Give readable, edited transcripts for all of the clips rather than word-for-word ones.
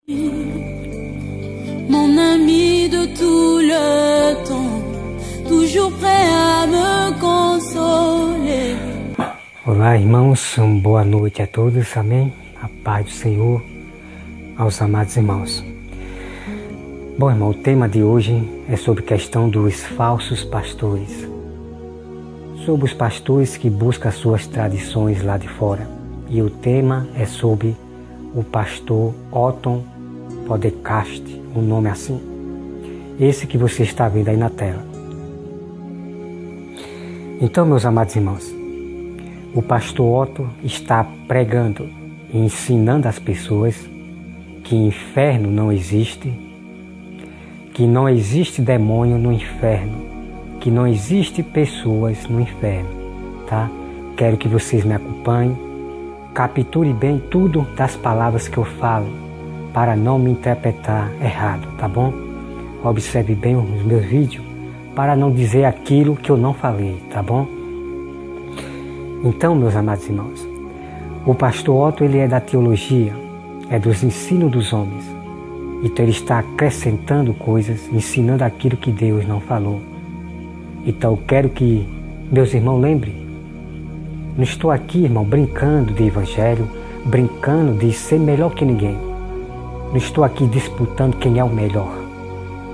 Mon ami de tout le temps, toujours prêt à me consoler. Olá, irmãos, boa noite a todos, amém? A paz do Senhor aos amados irmãos. Bom, irmão, o tema de hoje é sobre a questão dos falsos pastores. Sobre os pastores que buscam suas tradições lá de fora. E o tema é sobre o pastor Otton Podcast, um nome assim. Esse que você está vendo aí na tela. Então, meus amados irmãos, o pastor Otton está pregando e ensinando as pessoas que inferno não existe, que não existe demônio no inferno, que não existe pessoas no inferno, tá? Quero que vocês me acompanhem, capture bem tudo das palavras que eu falo, para não me interpretar errado, tá bom? Observe bem os meus vídeos, para não dizer aquilo que eu não falei, tá bom? Então, meus amados irmãos, o pastor Otton, ele é da teologia, é dos ensinos dos homens. Então ele está acrescentando coisas, ensinando aquilo que Deus não falou. Então eu quero que meus irmãos lembrem, não estou aqui, irmão, brincando de evangelho, brincando de ser melhor que ninguém. Não estou aqui disputando quem é o melhor.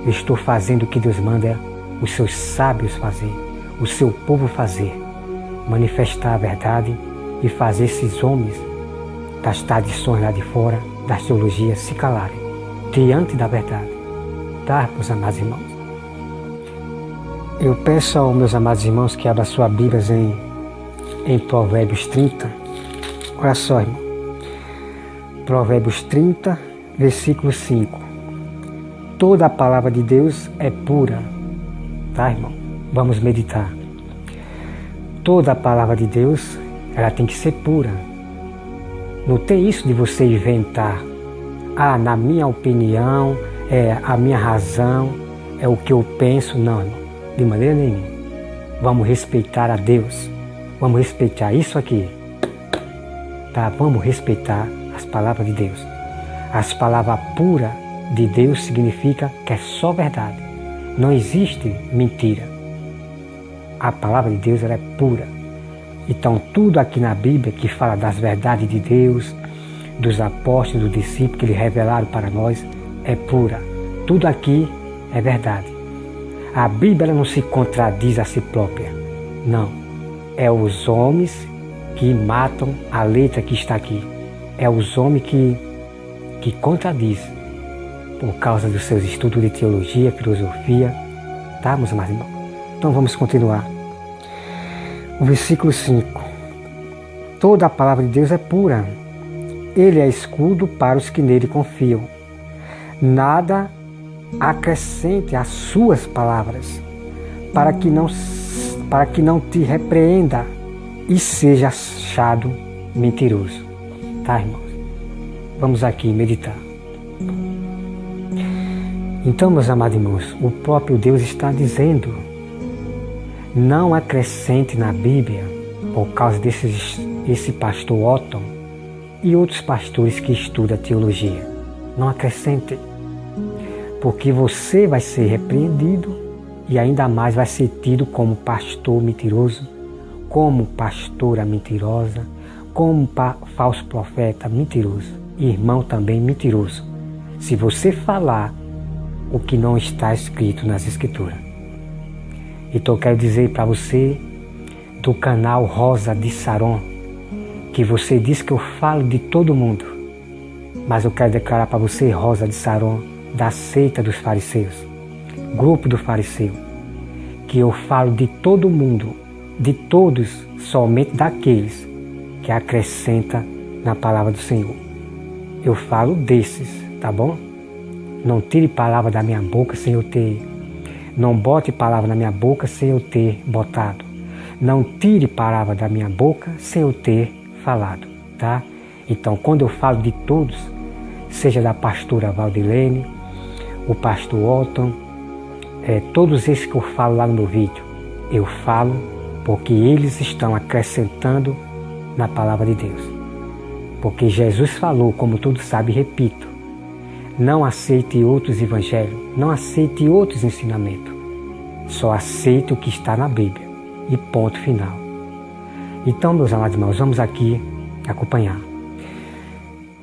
Eu estou fazendo o que Deus manda os seus sábios fazer, o seu povo fazer. Manifestar a verdade e fazer esses homens das tradições lá de fora, das teologias, se calarem diante da verdade. Tá, meus amados irmãos? Eu peço aos meus amados irmãos que abram sua Bíblia em Provérbios 30. Olha só, irmão. Provérbios 30, versículo 5. Toda a palavra de Deus é pura. Tá, irmão? Vamos meditar. Toda a palavra de Deus, ela tem que ser pura. Não tem isso de você inventar. Ah, na minha opinião, é a minha razão, é o que eu penso. Não, irmão, de maneira nenhuma. Vamos respeitar a Deus. Vamos respeitar isso aqui. Tá? Vamos respeitar as palavras de Deus. As palavras puras de Deus significa que é só verdade. Não existe mentira. A palavra de Deus, ela é pura. Então tudo aqui na Bíblia que fala das verdades de Deus, dos apóstolos, dos discípulos que Ele revelaram para nós, é pura. Tudo aqui é verdade. A Bíblia, ela não se contradiz a si própria. Não. É os homens que matam a letra que está aqui. É os homens que contradizem por causa dos seus estudos de teologia, filosofia. Tá, meus amados irmãos? Então vamos continuar. O versículo 5. Toda a palavra de Deus é pura. Ele é escudo para os que nele confiam. Nada acrescente às suas palavras, para que não te repreenda e seja achado mentiroso. Tá, irmãos? Vamos aqui meditar. Então, meus amados irmãos, o próprio Deus está dizendo: não acrescente na Bíblia, por causa desse pastor Otton e outros pastores que estudam teologia. Não acrescente, porque você vai ser repreendido e ainda mais vai ser tido como pastor mentiroso, como pastora mentirosa, como falso profeta mentiroso, irmão também mentiroso, se você falar o que não está escrito nas Escrituras. Então eu quero dizer para você do canal Rosa de Saron, que você diz que eu falo de todo mundo, mas eu quero declarar para você, Rosa de Saron, da seita dos fariseus, grupo do fariseu, que eu falo de todo mundo, de todos, somente daqueles que acrescenta na palavra do Senhor. Eu falo desses, tá bom? Não tire palavra da minha boca sem eu ter. Não bote palavra na minha boca sem eu ter botado. Não tire palavra da minha boca sem eu ter falado, tá? Então, quando eu falo de todos, seja da pastora Valdilene, o pastor Otton, todos esses que eu falo lá no meu vídeo, eu falo porque eles estão acrescentando na palavra de Deus. Porque Jesus falou, como todos sabem, repito, Não aceite outros evangelhos, não aceite outros ensinamentos. Só aceite o que está na Bíblia. E ponto final. Então, meus amados irmãos, vamos aqui acompanhar.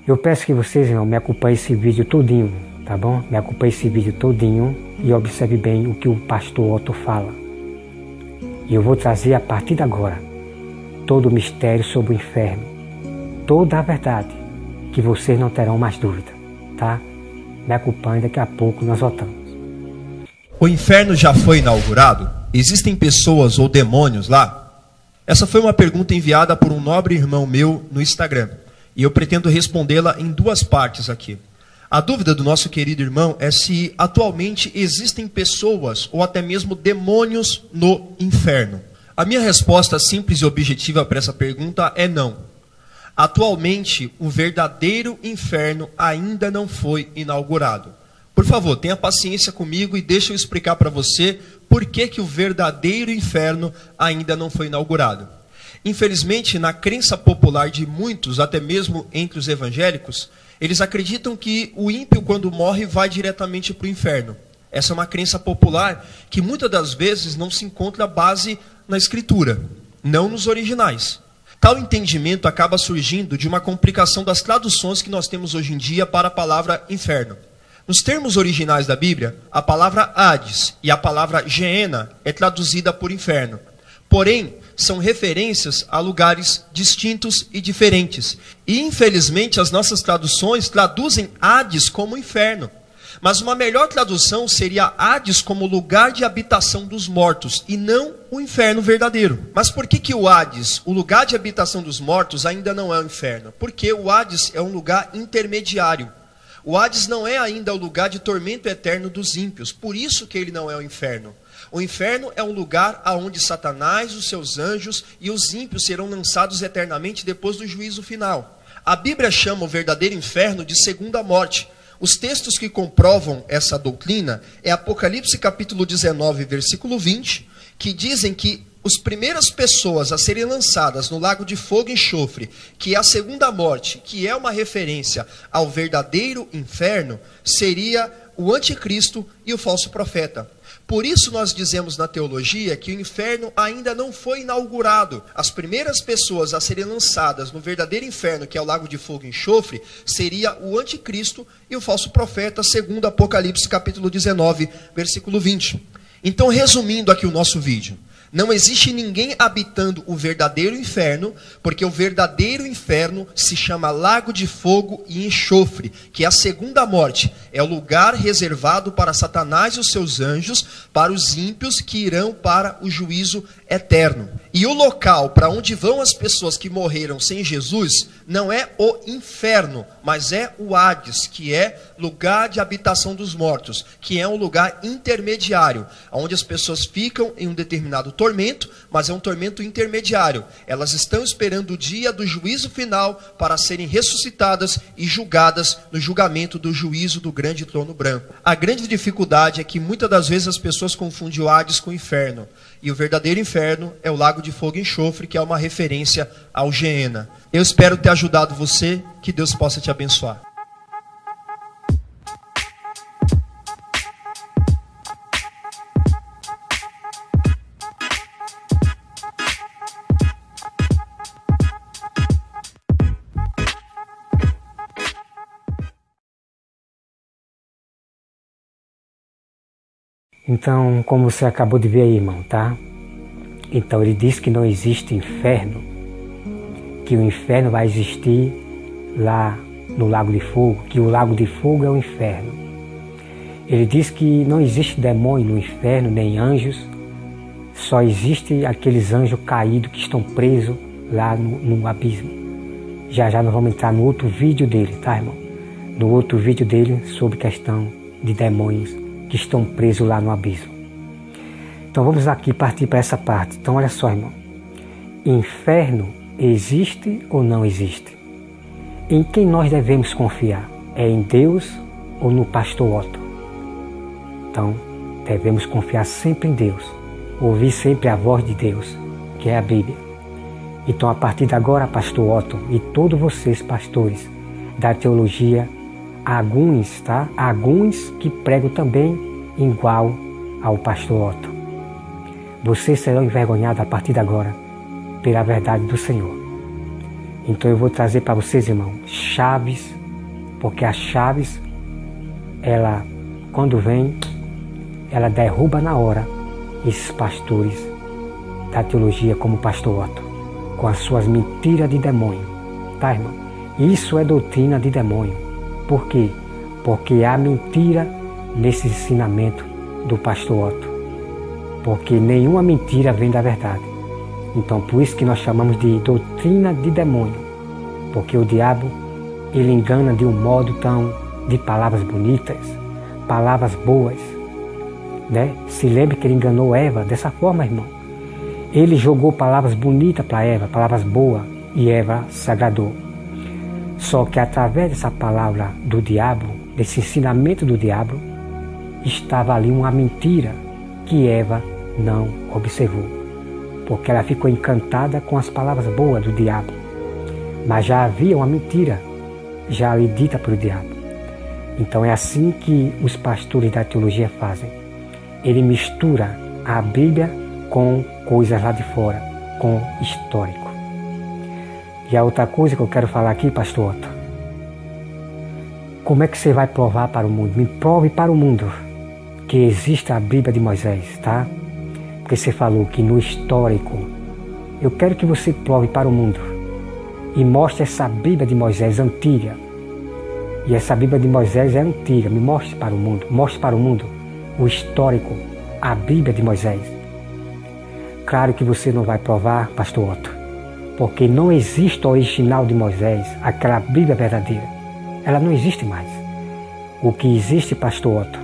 Eu peço que vocês, irmãos, me acompanhem esse vídeo todinho, tá bom? Me acompanhem esse vídeo todinho e observe bem o que o pastor Otto fala. E eu vou trazer a partir de agora todo o mistério sobre o inferno, toda a verdade, que vocês não terão mais dúvida, tá? Me acompanhe, daqui a pouco nós voltamos. O inferno já foi inaugurado? Existem pessoas ou demônios lá? Essa foi uma pergunta enviada por um nobre irmão meu no Instagram. E eu pretendo respondê-la em duas partes aqui. A dúvida do nosso querido irmão é se atualmente existem pessoas ou até mesmo demônios no inferno. A minha resposta simples e objetiva para essa pergunta é não. Atualmente, o verdadeiro inferno ainda não foi inaugurado. Por favor, tenha paciência comigo e deixa eu explicar para você por que o verdadeiro inferno ainda não foi inaugurado. Infelizmente, na crença popular de muitos, até mesmo entre os evangélicos, eles acreditam que o ímpio, quando morre, vai diretamente para o inferno. Essa é uma crença popular que muitas das vezes não se encontra base na Escritura, não nos originais. Tal entendimento acaba surgindo de uma complicação das traduções que nós temos hoje em dia para a palavra inferno. Nos termos originais da Bíblia, a palavra Hades e a palavra Geena é traduzida por inferno. Porém, são referências a lugares distintos e diferentes. E, infelizmente, as nossas traduções traduzem Hades como inferno. Mas uma melhor tradução seria Hades como lugar de habitação dos mortos, e não o inferno verdadeiro. Mas por que o Hades, o lugar de habitação dos mortos, ainda não é o inferno? Porque o Hades é um lugar intermediário. O Hades não é ainda o lugar de tormento eterno dos ímpios, por isso que ele não é o inferno. O inferno é um lugar onde Satanás, os seus anjos e os ímpios serão lançados eternamente depois do juízo final. A Bíblia chama o verdadeiro inferno de segunda morte. Os textos que comprovam essa doutrina é Apocalipse capítulo 19, versículo 20, que dizem que as primeiras pessoas a serem lançadas no lago de fogo e enxofre, que é a segunda morte, que é uma referência ao verdadeiro inferno, seria o anticristo e o falso profeta. Por isso nós dizemos na teologia que o inferno ainda não foi inaugurado. As primeiras pessoas a serem lançadas no verdadeiro inferno, que é o lago de fogo e enxofre, seria o anticristo e o falso profeta, segundo Apocalipse capítulo 19, versículo 20. Então, resumindo aqui o nosso vídeo, não existe ninguém habitando o verdadeiro inferno, porque o verdadeiro inferno se chama lago de fogo e enxofre, que é a segunda morte. É o lugar reservado para Satanás e os seus anjos, para os ímpios que irão para o juízo eterno. E o local para onde vão as pessoas que morreram sem Jesus não é o inferno, mas é o Hades, que é lugar de habitação dos mortos, que é um lugar intermediário, onde as pessoas ficam em um determinado tormento, mas é um tormento intermediário. Elas estão esperando o dia do juízo final para serem ressuscitadas e julgadas no julgamento do juízo do grande trono branco. A grande dificuldade é que muitas das vezes as pessoas confundem o Hades com o inferno. E o verdadeiro inferno é o lago de fogo e enxofre, que é uma referência ao Geena. Eu espero ter ajudado você, que Deus possa te abençoar. Então, como você acabou de ver aí, irmão, tá? Então, ele diz que não existe inferno, que o inferno vai existir lá no Lago de Fogo, que o Lago de Fogo é o inferno. Ele diz que não existe demônio no inferno, nem anjos, só existe aqueles anjos caídos que estão presos lá no abismo. Já nós vamos entrar no outro vídeo dele, tá, irmão? No outro vídeo dele sobre questão de demônios que estão presos lá no abismo. Então vamos aqui partir para essa parte. Então olha só, irmão. Inferno existe ou não existe? Em quem nós devemos confiar? É em Deus ou no pastor Otto? Então devemos confiar sempre em Deus. Ouvir sempre a voz de Deus, que é a Bíblia. Então a partir de agora, pastor Otto e todos vocês pastores da teologia alguns, tá? Alguns que pregam também igual ao pastor Otto. Vocês serão envergonhados a partir de agora pela verdade do Senhor. Então eu vou trazer para vocês, irmão, chaves, porque as chaves, ela, quando vem, ela derruba na hora esses pastores da teologia como o pastor Otto, com as suas mentiras de demônio, tá, irmão? Isso é doutrina de demônio. Por quê? Porque há mentira nesse ensinamento do pastor Otto. Porque nenhuma mentira vem da verdade. Então, por isso que nós chamamos de doutrina de demônio. Porque o diabo, ele engana de um modo tão de palavras bonitas, palavras boas, né? Se lembre que ele enganou Eva dessa forma, irmão. Ele jogou palavras bonitas para Eva, palavras boas, e Eva se agradou. Só que através dessa palavra do diabo, desse ensinamento do diabo, estava ali uma mentira que Eva não observou, porque ela ficou encantada com as palavras boas do diabo. Mas já havia uma mentira já ali dita pelo diabo. Então é assim que os pastores da teologia fazem. Ele mistura a Bíblia com coisas lá de fora, com histórico. E a outra coisa que eu quero falar aqui, pastor Otto, como é que você vai provar para o mundo? Me prove para o mundo que existe a Bíblia de Moisés, tá? Porque você falou que no histórico, eu quero que você prove para o mundo e mostre essa Bíblia de Moisés antiga. E essa Bíblia de Moisés é antiga, me mostre para o mundo, mostre para o mundo o histórico, a Bíblia de Moisés. Claro que você não vai provar, pastor Otto, porque não existe o original de Moisés, aquela Bíblia verdadeira. Ela não existe mais. O que existe, pastor Otto,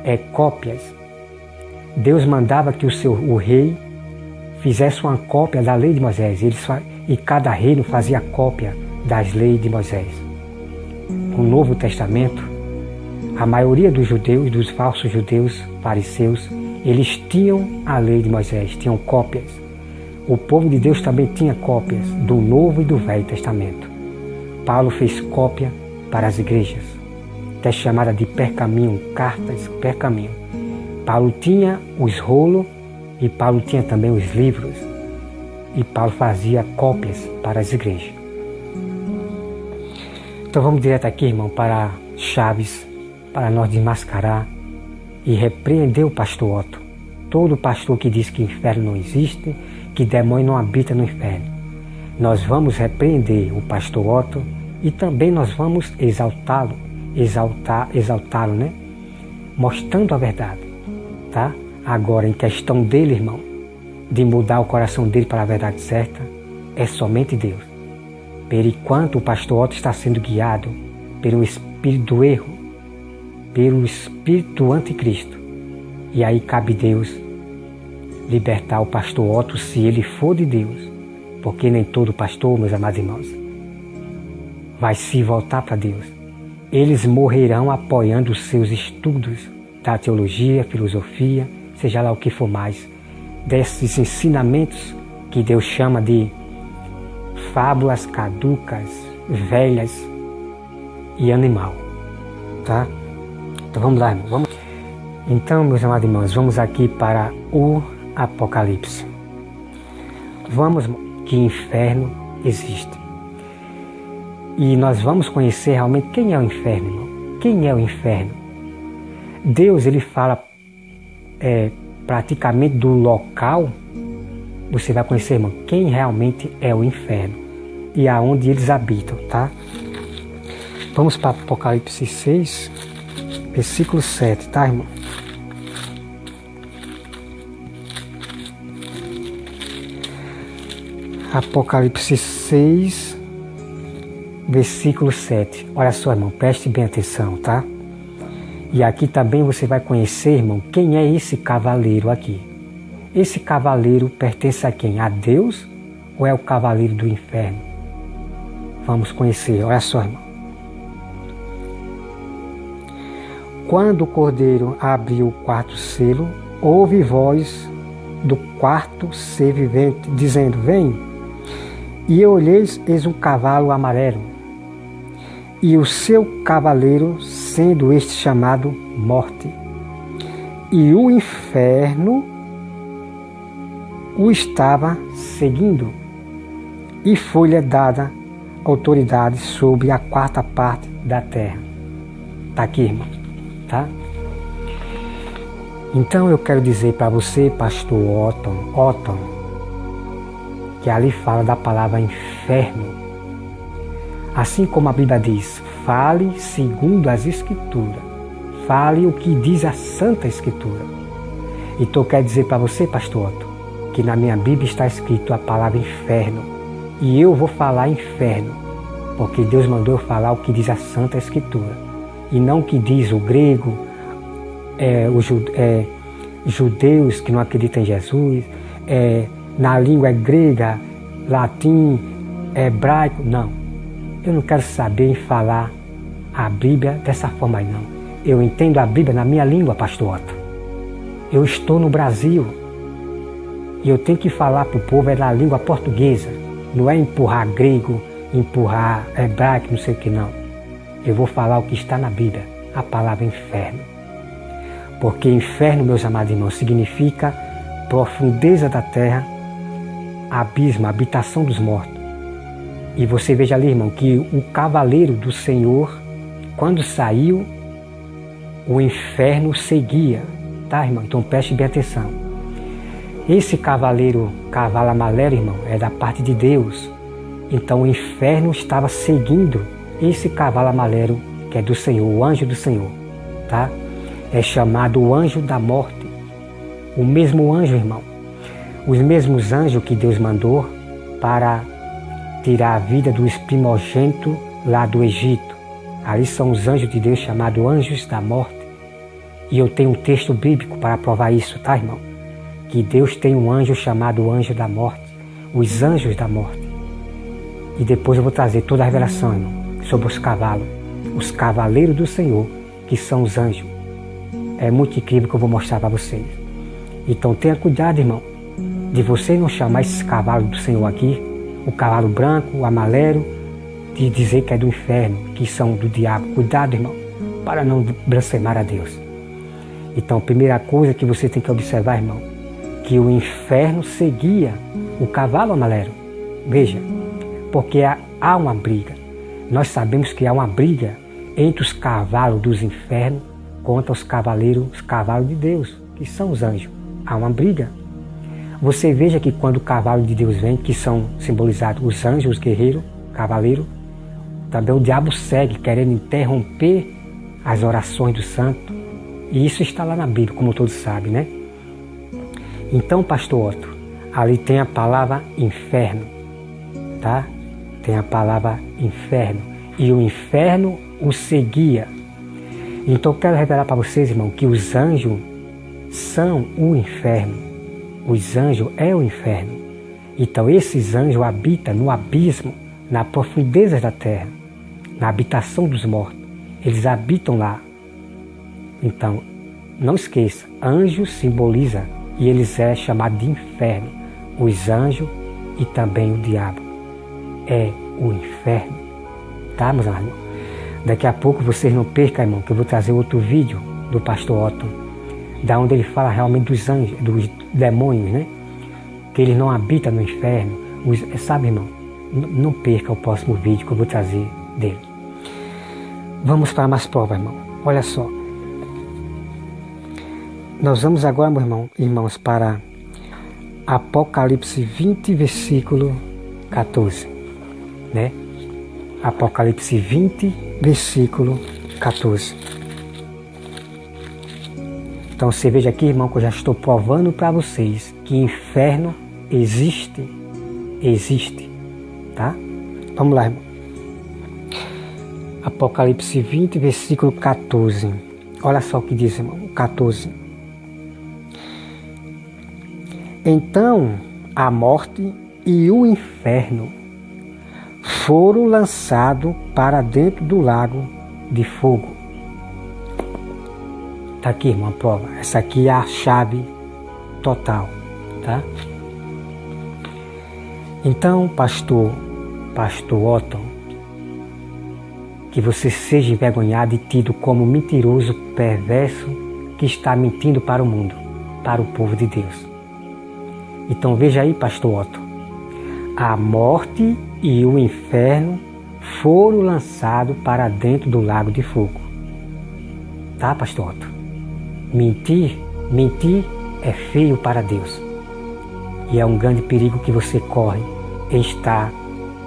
é cópias. Deus mandava que o rei fizesse uma cópia da lei de Moisés. E cada reino fazia cópia das leis de Moisés. No Novo Testamento, a maioria dos judeus, dos falsos judeus, fariseus, eles tinham a lei de Moisés, tinham cópias. O povo de Deus também tinha cópias do Novo e do Velho Testamento. Paulo fez cópia para as igrejas, até chamada de pergaminho, cartas pergaminho. Paulo tinha os rolos e Paulo tinha também os livros. E Paulo fazia cópias para as igrejas. Então vamos direto aqui, irmão, para chaves, para nós desmascarar e repreender o pastor Otto. Todo pastor que diz que o inferno não existe, que demônio não habita no inferno. Nós vamos repreender o pastor Otto e também nós vamos exaltá-lo, exaltá-lo, né? Mostrando a verdade, tá? Agora, em questão dele, irmão, de mudar o coração dele para a verdade certa, é somente Deus. Por enquanto o pastor Otto está sendo guiado pelo espírito do erro, pelo espírito do anticristo. E aí cabe Deus libertar o pastor Otto se ele for de Deus. Porque nem todo pastor, meus amados irmãos, vai se voltar para Deus. Eles morrerão apoiando os seus estudos da teologia, filosofia, seja lá o que for mais, desses ensinamentos que Deus chama de fábulas caducas, velhas e animal, tá? Então vamos lá, irmão. Então, meus amados irmãos, vamos aqui para o Apocalipse. Vamos, que inferno existe. E nós vamos conhecer realmente quem é o inferno, irmão. Quem é o inferno? Deus, ele fala praticamente do local. Você vai conhecer, irmão, quem realmente é o inferno e aonde eles habitam, tá? Vamos para Apocalipse 6, versículo 7, tá, irmão? Apocalipse 6, versículo 7. Olha só, irmão, preste bem atenção, tá? E aqui também você vai conhecer, irmão, quem é esse cavaleiro aqui. Esse cavaleiro pertence a quem? A Deus ou é o cavaleiro do inferno? Vamos conhecer, olha só, irmão. Quando o cordeiro abriu o quarto selo, houve voz do quarto ser vivente, dizendo: vem. E eu olhei, eis um cavalo amarelo. e o seu cavaleiro, sendo este chamado Morte. E o inferno o estava seguindo, e foi-lhe dada autoridade sobre a 4ª parte da terra. Está aqui, irmão, tá? Então eu quero dizer para você, pastor Otton, que ali fala da palavra inferno. Assim como a Bíblia diz, fale segundo as Escrituras, fale o que diz a Santa Escritura. Então eu quero dizer para você, pastor Otton, que na minha Bíblia está escrito a palavra inferno, e eu vou falar inferno, porque Deus mandou eu falar o que diz a Santa Escritura, e não o que diz o grego, os judeus que não acreditam em Jesus, na língua grega, latim, hebraico. Não, eu não quero saber em falar a Bíblia dessa forma aí, não. Eu entendo a Bíblia na minha língua, pastor Otton. Eu estou no Brasil e eu tenho que falar para o povo na língua portuguesa. Não é empurrar grego, empurrar hebraico, não sei o que, não. Eu vou falar o que está na Bíblia, a palavra inferno. Porque inferno, meus amados irmãos, significa profundeza da terra, abismo, habitação dos mortos. E você veja ali, irmão, que o cavaleiro do Senhor, quando saiu, o inferno seguia. Tá, irmão? Então preste bem atenção. Esse cavalo amarelo, irmão, é da parte de Deus. Então o inferno estava seguindo esse cavalo amarelo, que é do Senhor, o anjo do Senhor, tá? É chamado o anjo da morte. O mesmo anjo, irmão. Os mesmos anjos que Deus mandou para tirar a vida dos primogênitos lá do Egito. Ali são os anjos de Deus chamados anjos da morte. E eu tenho um texto bíblico para provar isso, tá, irmão? Que Deus tem um anjo chamado anjo da morte. Os anjos da morte. E depois eu vou trazer toda a revelação, irmão, sobre os cavalos. Os cavaleiros do Senhor, que são os anjos. É muito incrível que eu vou mostrar para vocês. Então tenha cuidado, irmão, de você não chamar esses cavalos do Senhor aqui, o cavalo branco, o amarelo, de dizer que é do inferno, que são do diabo. Cuidado, irmão, para não blasfemar a Deus. Então a primeira coisa que você tem que observar, irmão, que o inferno seguia o cavalo amarelo. Veja, porque há uma briga. Nós sabemos que há uma briga entre os cavalos dos infernos contra os cavalos de Deus, que são os anjos. Há uma briga. Você veja que quando o cavalo de Deus vem, que são simbolizados os anjos, os guerreiros, cavaleiros, também o diabo segue, querendo interromper as orações do santo. E isso está lá na Bíblia, como todos sabem, né? Então, pastor Otton, ali tem a palavra inferno, tá? Tem a palavra inferno. E o inferno o seguia. Então, eu quero revelar para vocês, irmão, que os anjos são o inferno. Os anjos é o inferno. Então, esses anjos habitam no abismo, na profundeza da terra, na habitação dos mortos. Eles habitam lá. Então, não esqueça, anjo simboliza, e eles é chamado de inferno. Os anjos e também o diabo é o inferno. Tá, meus irmãos? Daqui a pouco vocês não percam, irmão, que eu vou trazer outro vídeo do pastor Otton, da onde ele fala realmente dos anjos, dos demônios, né? Que eles não habitam no inferno. Sabe, irmão? Não perca o próximo vídeo que eu vou trazer dele. Vamos para mais prova, irmão. Olha só. Nós vamos agora, meu irmãos, para Apocalipse 20, versículo 14, né? Apocalipse 20, versículo 14. Então você veja aqui, irmão, que eu já estou provando para vocês que inferno existe, tá? Vamos lá, irmão. Apocalipse 20, versículo 14. Olha só o que diz, irmão, 14. Então a morte e o inferno foram lançados para dentro do lago de fogo. Está aqui, irmão, a prova. Essa aqui é a chave total, tá? Então, pastor Otton, que você seja envergonhado e tido como mentiroso, perverso, que está mentindo para o mundo, para o povo de Deus. Então veja aí, pastor Otto, a morte e o inferno foram lançados para dentro do lago de fogo. Tá, pastor Otto? Mentir é feio para Deus. E é um grande perigo que você corre em estar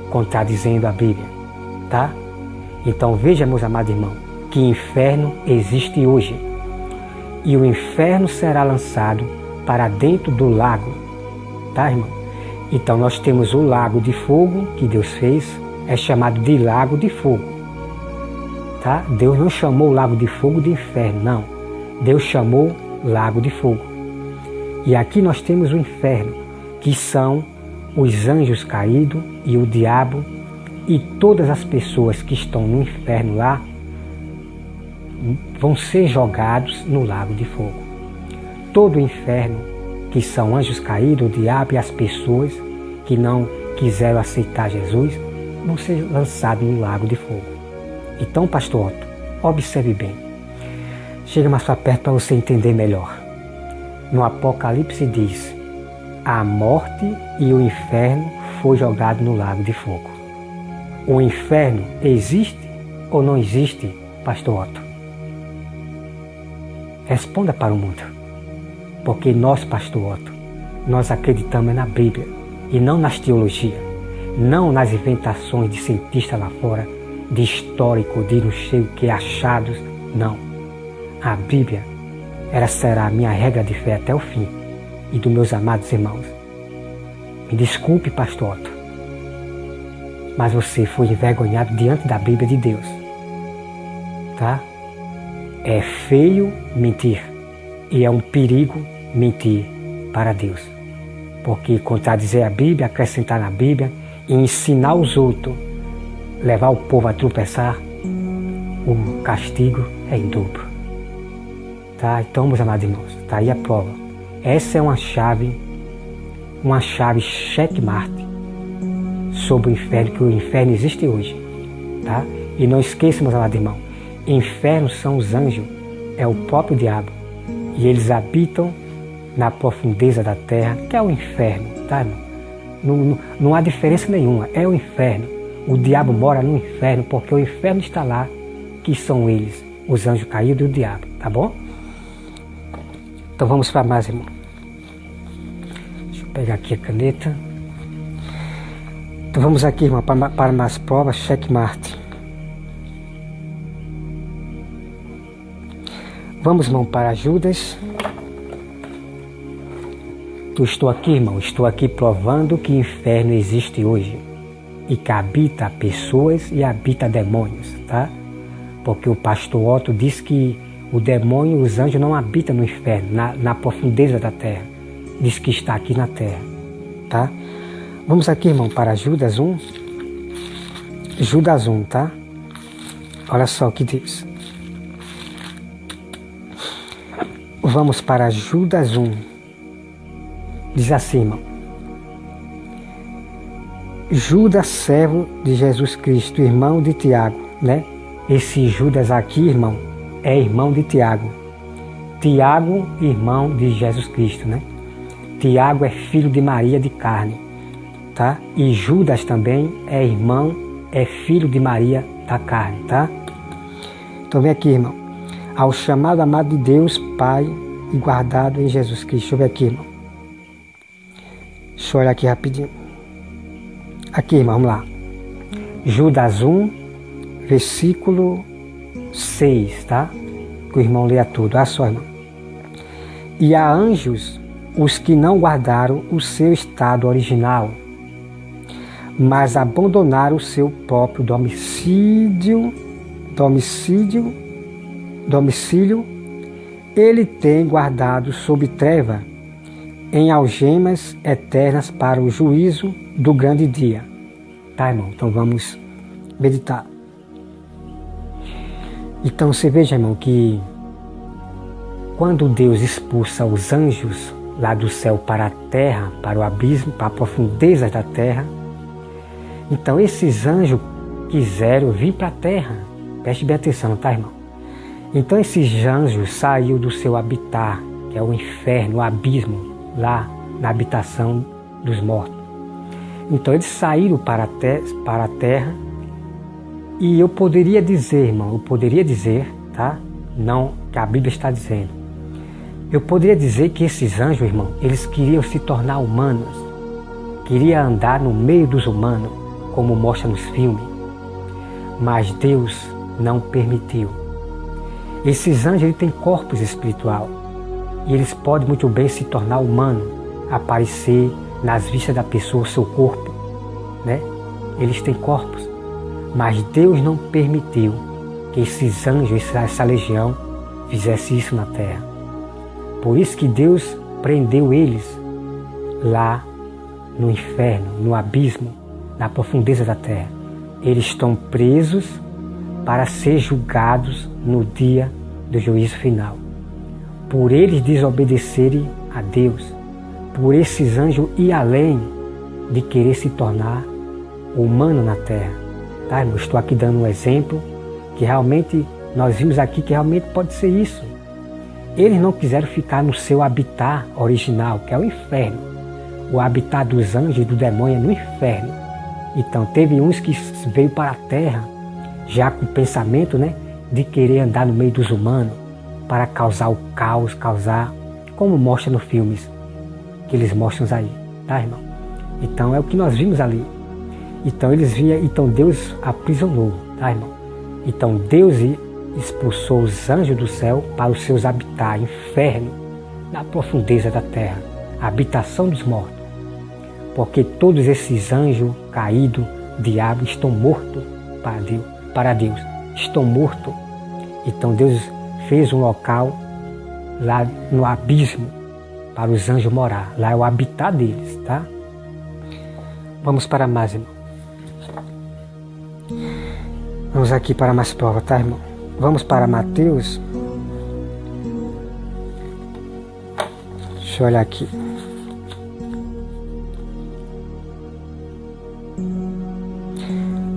contradizendo a Bíblia, tá? Então veja, meus amados irmãos, que inferno existe hoje. E o inferno será lançado para dentro do lago, tá, irmão? Então nós temos o lago de fogo que Deus fez, é chamado de lago de fogo, tá? Deus não chamou o lago de fogo de inferno, não. Deus chamou lago de fogo. E aqui nós temos o inferno, que são os anjos caídos e o diabo e todas as pessoas que estão no inferno lá vão ser jogados no lago de fogo. Todo o inferno, que são anjos caídos, o diabo e as pessoas que não quiseram aceitar Jesus, vão ser lançados no lago de fogo. Então, pastor Otto, observe bem. Chega mais para perto para você entender melhor. No Apocalipse diz: a morte e o inferno foi jogado no lago de fogo. O inferno existe ou não existe, pastor Otto? Responda para o mundo. Porque nós, pastor Otto, nós acreditamos na Bíblia e não nas teologias, não nas inventações de cientistas lá fora, de histórico, de não sei o que, achados, não. A Bíblia, ela será a minha regra de fé até o fim. E dos meus amados irmãos, me desculpe, pastor Otto, mas você foi envergonhado diante da Bíblia de Deus, tá? É feio mentir e é um perigo mentir para Deus, porque contradizer a Bíblia, acrescentar na Bíblia e ensinar os outros, levar o povo a tropeçar, o castigo é em dobro, tá? Então, meus amados irmãos, tá aí a prova. Essa é uma chave checkmate sobre o inferno, que o inferno existe hoje, tá? E não esqueça, meus amados irmãos, infernos são os anjos, é o próprio diabo, e eles habitam na profundeza da terra, que é o inferno, tá, irmão? Não há diferença nenhuma, é o inferno. O diabo mora no inferno, porque o inferno está lá, que são eles, os anjos caídos e o diabo, tá bom? Então vamos para mais, irmão. Deixa eu pegar aqui a caneta. Então vamos aqui, irmão, para mais provas, checkmate. Vamos, irmão, para Judas. Eu estou aqui, irmão, estou aqui provando que o inferno existe hoje e que habita pessoas e habita demônios, tá? Porque o pastor Otto diz que o demônio e os anjos não habitam no inferno, na profundeza da terra. Diz que está aqui na terra, tá? Vamos aqui, irmão, para Judas 1. Judas 1, tá? Olha só o que diz. Vamos para Judas 1. Diz assim, irmão. Judas, servo de Jesus Cristo, irmão de Tiago, né? Esse Judas aqui, irmão, é irmão de Tiago. Tiago, irmão de Jesus Cristo, né? Tiago é filho de Maria de carne, tá? E Judas também é irmão, é filho de Maria da carne, tá? Então vem aqui, irmão. Ao chamado amado de Deus, Pai, e guardado em Jesus Cristo. Deixa eu ver aqui, irmão. Deixa eu olhar aqui rapidinho. Aqui, irmão, vamos lá. Judas 1, versículo 6, tá? Que o irmão leia tudo. Olha só, irmão. E a anjos, os que não guardaram o seu estado original, mas abandonaram o seu próprio domicílio, ele tem guardado sob treva, em algemas eternas para o juízo do grande dia. Tá, irmão? Então vamos meditar. Então você veja, irmão, que quando Deus expulsa os anjos lá do céu para a terra, para o abismo, para a profundeza da terra, então esses anjos quiseram vir para a terra, Preste bem atenção, tá, irmão? Então esses anjos saíram do seu habitat, que é o inferno, o abismo, lá na habitação dos mortos. Então eles saíram para a terra, e eu poderia dizer, irmão, tá? Não que a Bíblia está dizendo. Eu poderia dizer que esses anjos, irmão, eles queriam se tornar humanos, queriam andar no meio dos humanos, como mostra nos filmes, mas Deus não permitiu. Esses anjos eles têm corpos espiritual e eles podem muito bem se tornar humanos, aparecer nas vistas da pessoa, seu corpo, né? Eles têm corpos, mas Deus não permitiu que esses anjos, essa legião, fizesse isso na terra. Por isso que Deus prendeu eles lá no inferno, no abismo, na profundeza da terra. Eles estão presos para ser julgados no dia do juízo final. Por eles desobedecerem a Deus, por esses anjos ir além de querer se tornar humano na terra. Tá, irmão? Estou aqui dando um exemplo que realmente nós vimos aqui que realmente pode ser isso. Eles não quiseram ficar no seu habitat original, que é o inferno. O habitat dos anjos e do demônio é no inferno. Então teve uns que veio para a terra já com o pensamento, né, de querer andar no meio dos humanos para causar o caos, como mostra nos filmes que eles mostram aí, tá, irmão? Então é o que nós vimos ali. Então Deus aprisionou, tá, irmão? Então Deus expulsou os anjos do céu para os seus habitats, inferno, na profundeza da terra, a habitação dos mortos. Porque todos esses anjos caídos, diabo, estão mortos para Deus. Estão mortos. Então Deus fez um local lá no abismo para os anjos morar. Lá é o habitat deles, tá? Vamos para mais, irmão. Vamos aqui para mais prova, tá, irmão? Vamos para Mateus. Deixa eu olhar aqui.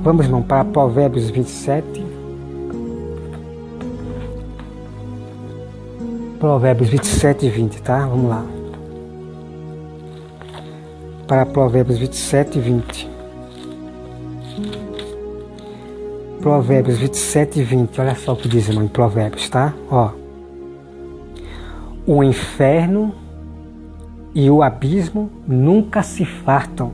Vamos, irmão, para Provérbios 27. Provérbios 27 e 20, tá? Vamos lá. Para Provérbios 27 e 20. Provérbios 27 e 20. Olha só o que diz, irmão, em Provérbios, tá? Ó. O inferno e o abismo nunca se fartam,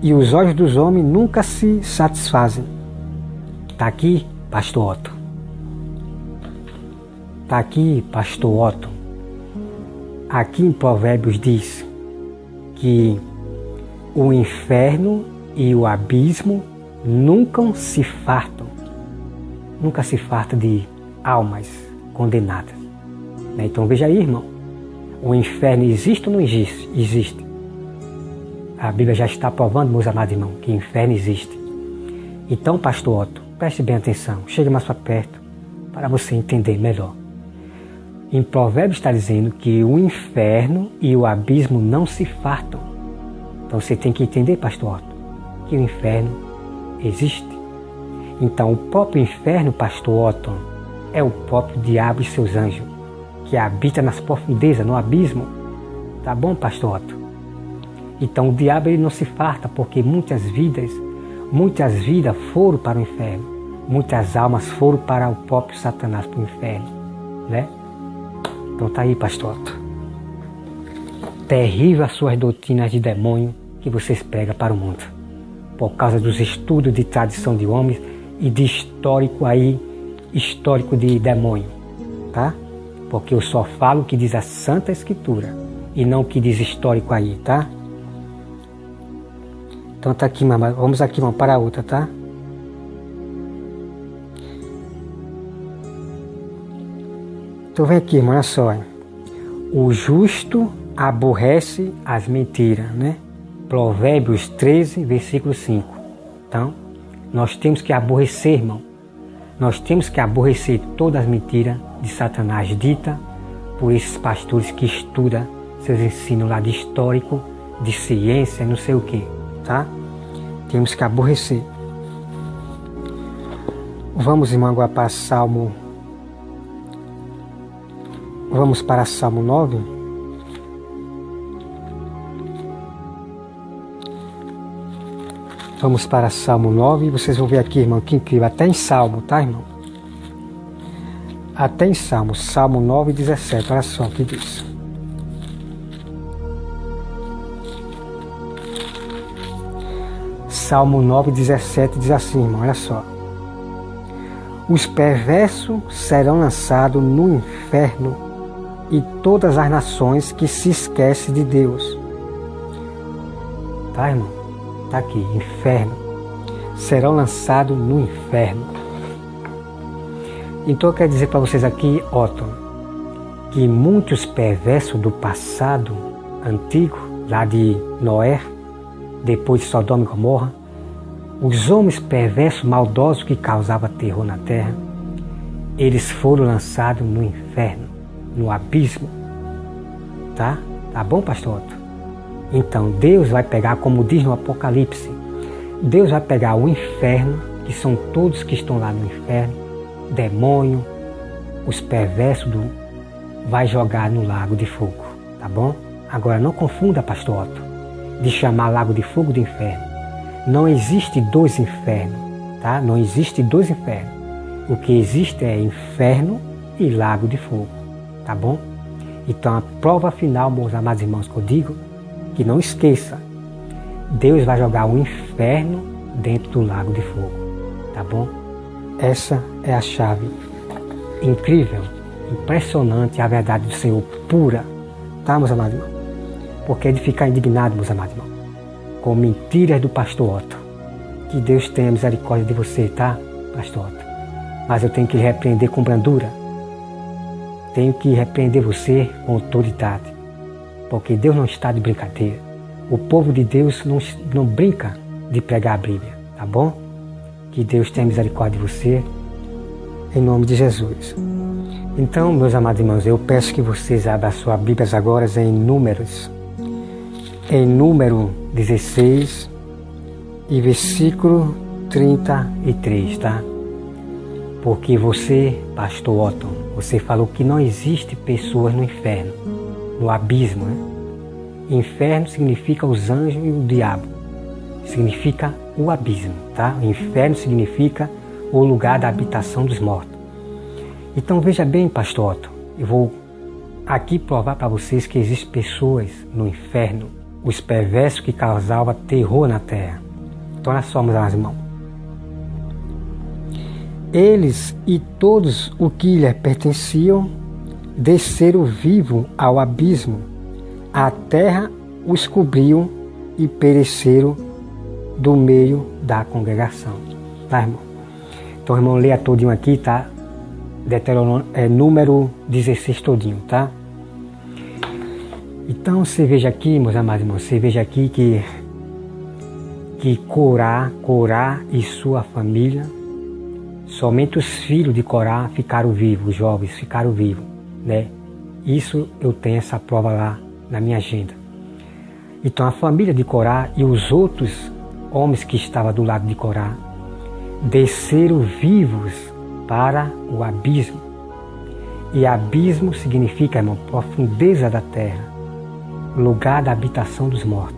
e os olhos dos homens nunca se satisfazem. Tá aqui, pastor Otto. Tá aqui, pastor Otto. Aqui em Provérbios diz que o inferno e o abismo nunca se fartam. Nunca se farta de almas condenadas. Então veja aí, irmão. O inferno existe ou não existe? Existe. A Bíblia já está provando, meus amados irmãos, que o inferno existe. Então, pastor Otto, preste bem atenção. Chegue mais para perto para você entender melhor. Em Provérbios está dizendo que o inferno e o abismo não se fartam. Então você tem que entender, pastor Otto, que o inferno existe. Então o próprio inferno, pastor Otto, é o próprio diabo e seus anjos, que habita nas profundezas, no abismo. Tá bom, pastor Otto? Então o diabo ele não se farta, porque muitas vidas foram para o inferno. Muitas almas foram para o próprio Satanás, para o inferno, né? Então tá aí, pastor Otto. Terrível as suas doutrinas de demônio que vocês pregam para o mundo, por causa dos estudos de tradição de homens e de histórico de demônio, tá? Porque eu só falo o que diz a Santa Escritura e não o que diz histórico aí, tá? Então tá aqui, mamãe. Vamos aqui, vamos para a outra, tá? Então vem aqui, irmão, olha só. O justo aborrece as mentiras, né? Provérbios 13, versículo 5. Então, nós temos que aborrecer, irmão. Nós temos que aborrecer todas as mentiras de Satanás ditas por esses pastores que estudam seus ensinos lá de histórico, de ciência, não sei o que, tá? Temos que aborrecer. Vamos, irmão, agora para Salmo. Vamos para Salmo 9. Vamos para Salmo 9 e vocês vão ver aqui, irmão, que incrível. Até em Salmo, tá, irmão? Até em Salmo. Salmo 9, 17. Olha só o que diz. Salmo 9, 17 diz assim, irmão, olha só. Os perversos serão lançados no inferno e todas as nações que se esquecem de Deus. Tá, irmão? Tá aqui, inferno. Serão lançados no inferno. Então eu quero dizer para vocês aqui, Otton, que muitos perversos do passado antigo, lá de Noé, depois de Sodoma e Gomorra, os homens perversos, maldosos que causavam terror na terra, eles foram lançados no inferno, no abismo. Tá? Tá bom, pastor Otton? Então Deus vai pegar, como diz no Apocalipse, Deus vai pegar o inferno, que são todos que estão lá no inferno, demônio, os perversos, vai jogar no lago de fogo. Tá bom? Agora não confunda, pastor Otton, de chamar lago de fogo de inferno. Não existe dois infernos, tá? Não existe dois infernos. O que existe é inferno e lago de fogo, tá bom? Então a prova final, meus amados irmãos, que eu digo, que não esqueça, Deus vai jogar o inferno dentro do lago de fogo, tá bom? Essa é a chave incrível, impressionante, a verdade do Senhor pura, tá, meus amados irmãos? Porque é de ficar indignado, meus amados irmãos, com mentiras do pastor Otton. Que Deus tenha misericórdia de você, tá, pastor Otton? Mas eu tenho que repreender com brandura. Tenho que repreender você com autoridade. Porque Deus não está de brincadeira. O povo de Deus não brinca de pregar a Bíblia, tá bom? Que Deus tenha misericórdia de você, em nome de Jesus. Então, meus amados irmãos, eu peço que vocês abram suas Bíblias agora em Números. Em número 16 e versículo 33, tá? Porque você, pastor Otton, você falou que não existe pessoas no inferno, no abismo, né? Inferno significa os anjos e o diabo. Significa o abismo, tá? Inferno significa o lugar da habitação dos mortos. Então veja bem, pastor Otton, eu vou aqui provar para vocês que existem pessoas no inferno, os perversos que causavam terror na terra. Então nós somos, meus irmãos. Eles e todos o que lhe pertenciam desceram vivo ao abismo. A terra os cobriu e pereceram do meio da congregação. Tá, irmão? Então, irmão, leia todinho aqui, tá? Número 16 todinho, tá? Então você veja aqui, meus amados irmãos, você veja aqui que Corá e sua família, somente os filhos de Corá ficaram vivos, os jovens ficaram vivos, né? Isso eu tenho essa prova lá na minha agenda. Então a família de Corá e os outros homens que estavam do lado de Corá desceram vivos para o abismo. E abismo significa, irmão, profundeza da terra, lugar da habitação dos mortos.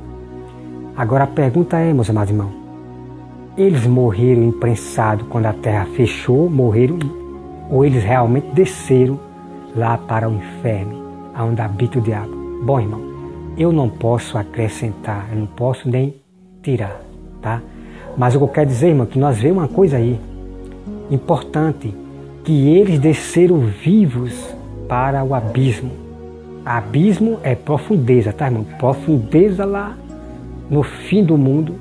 Agora a pergunta é, meus amados irmãos, eles morreram imprensados quando a terra fechou, morreram, ou eles realmente desceram lá para o inferno, onde habita o diabo? Bom, irmão, eu não posso acrescentar, eu não posso nem tirar, tá? Mas o que eu quero dizer, irmão, que nós vemos uma coisa aí importante, que eles desceram vivos para o abismo. Abismo é profundeza, tá, irmão? Profundeza lá no fim do mundo,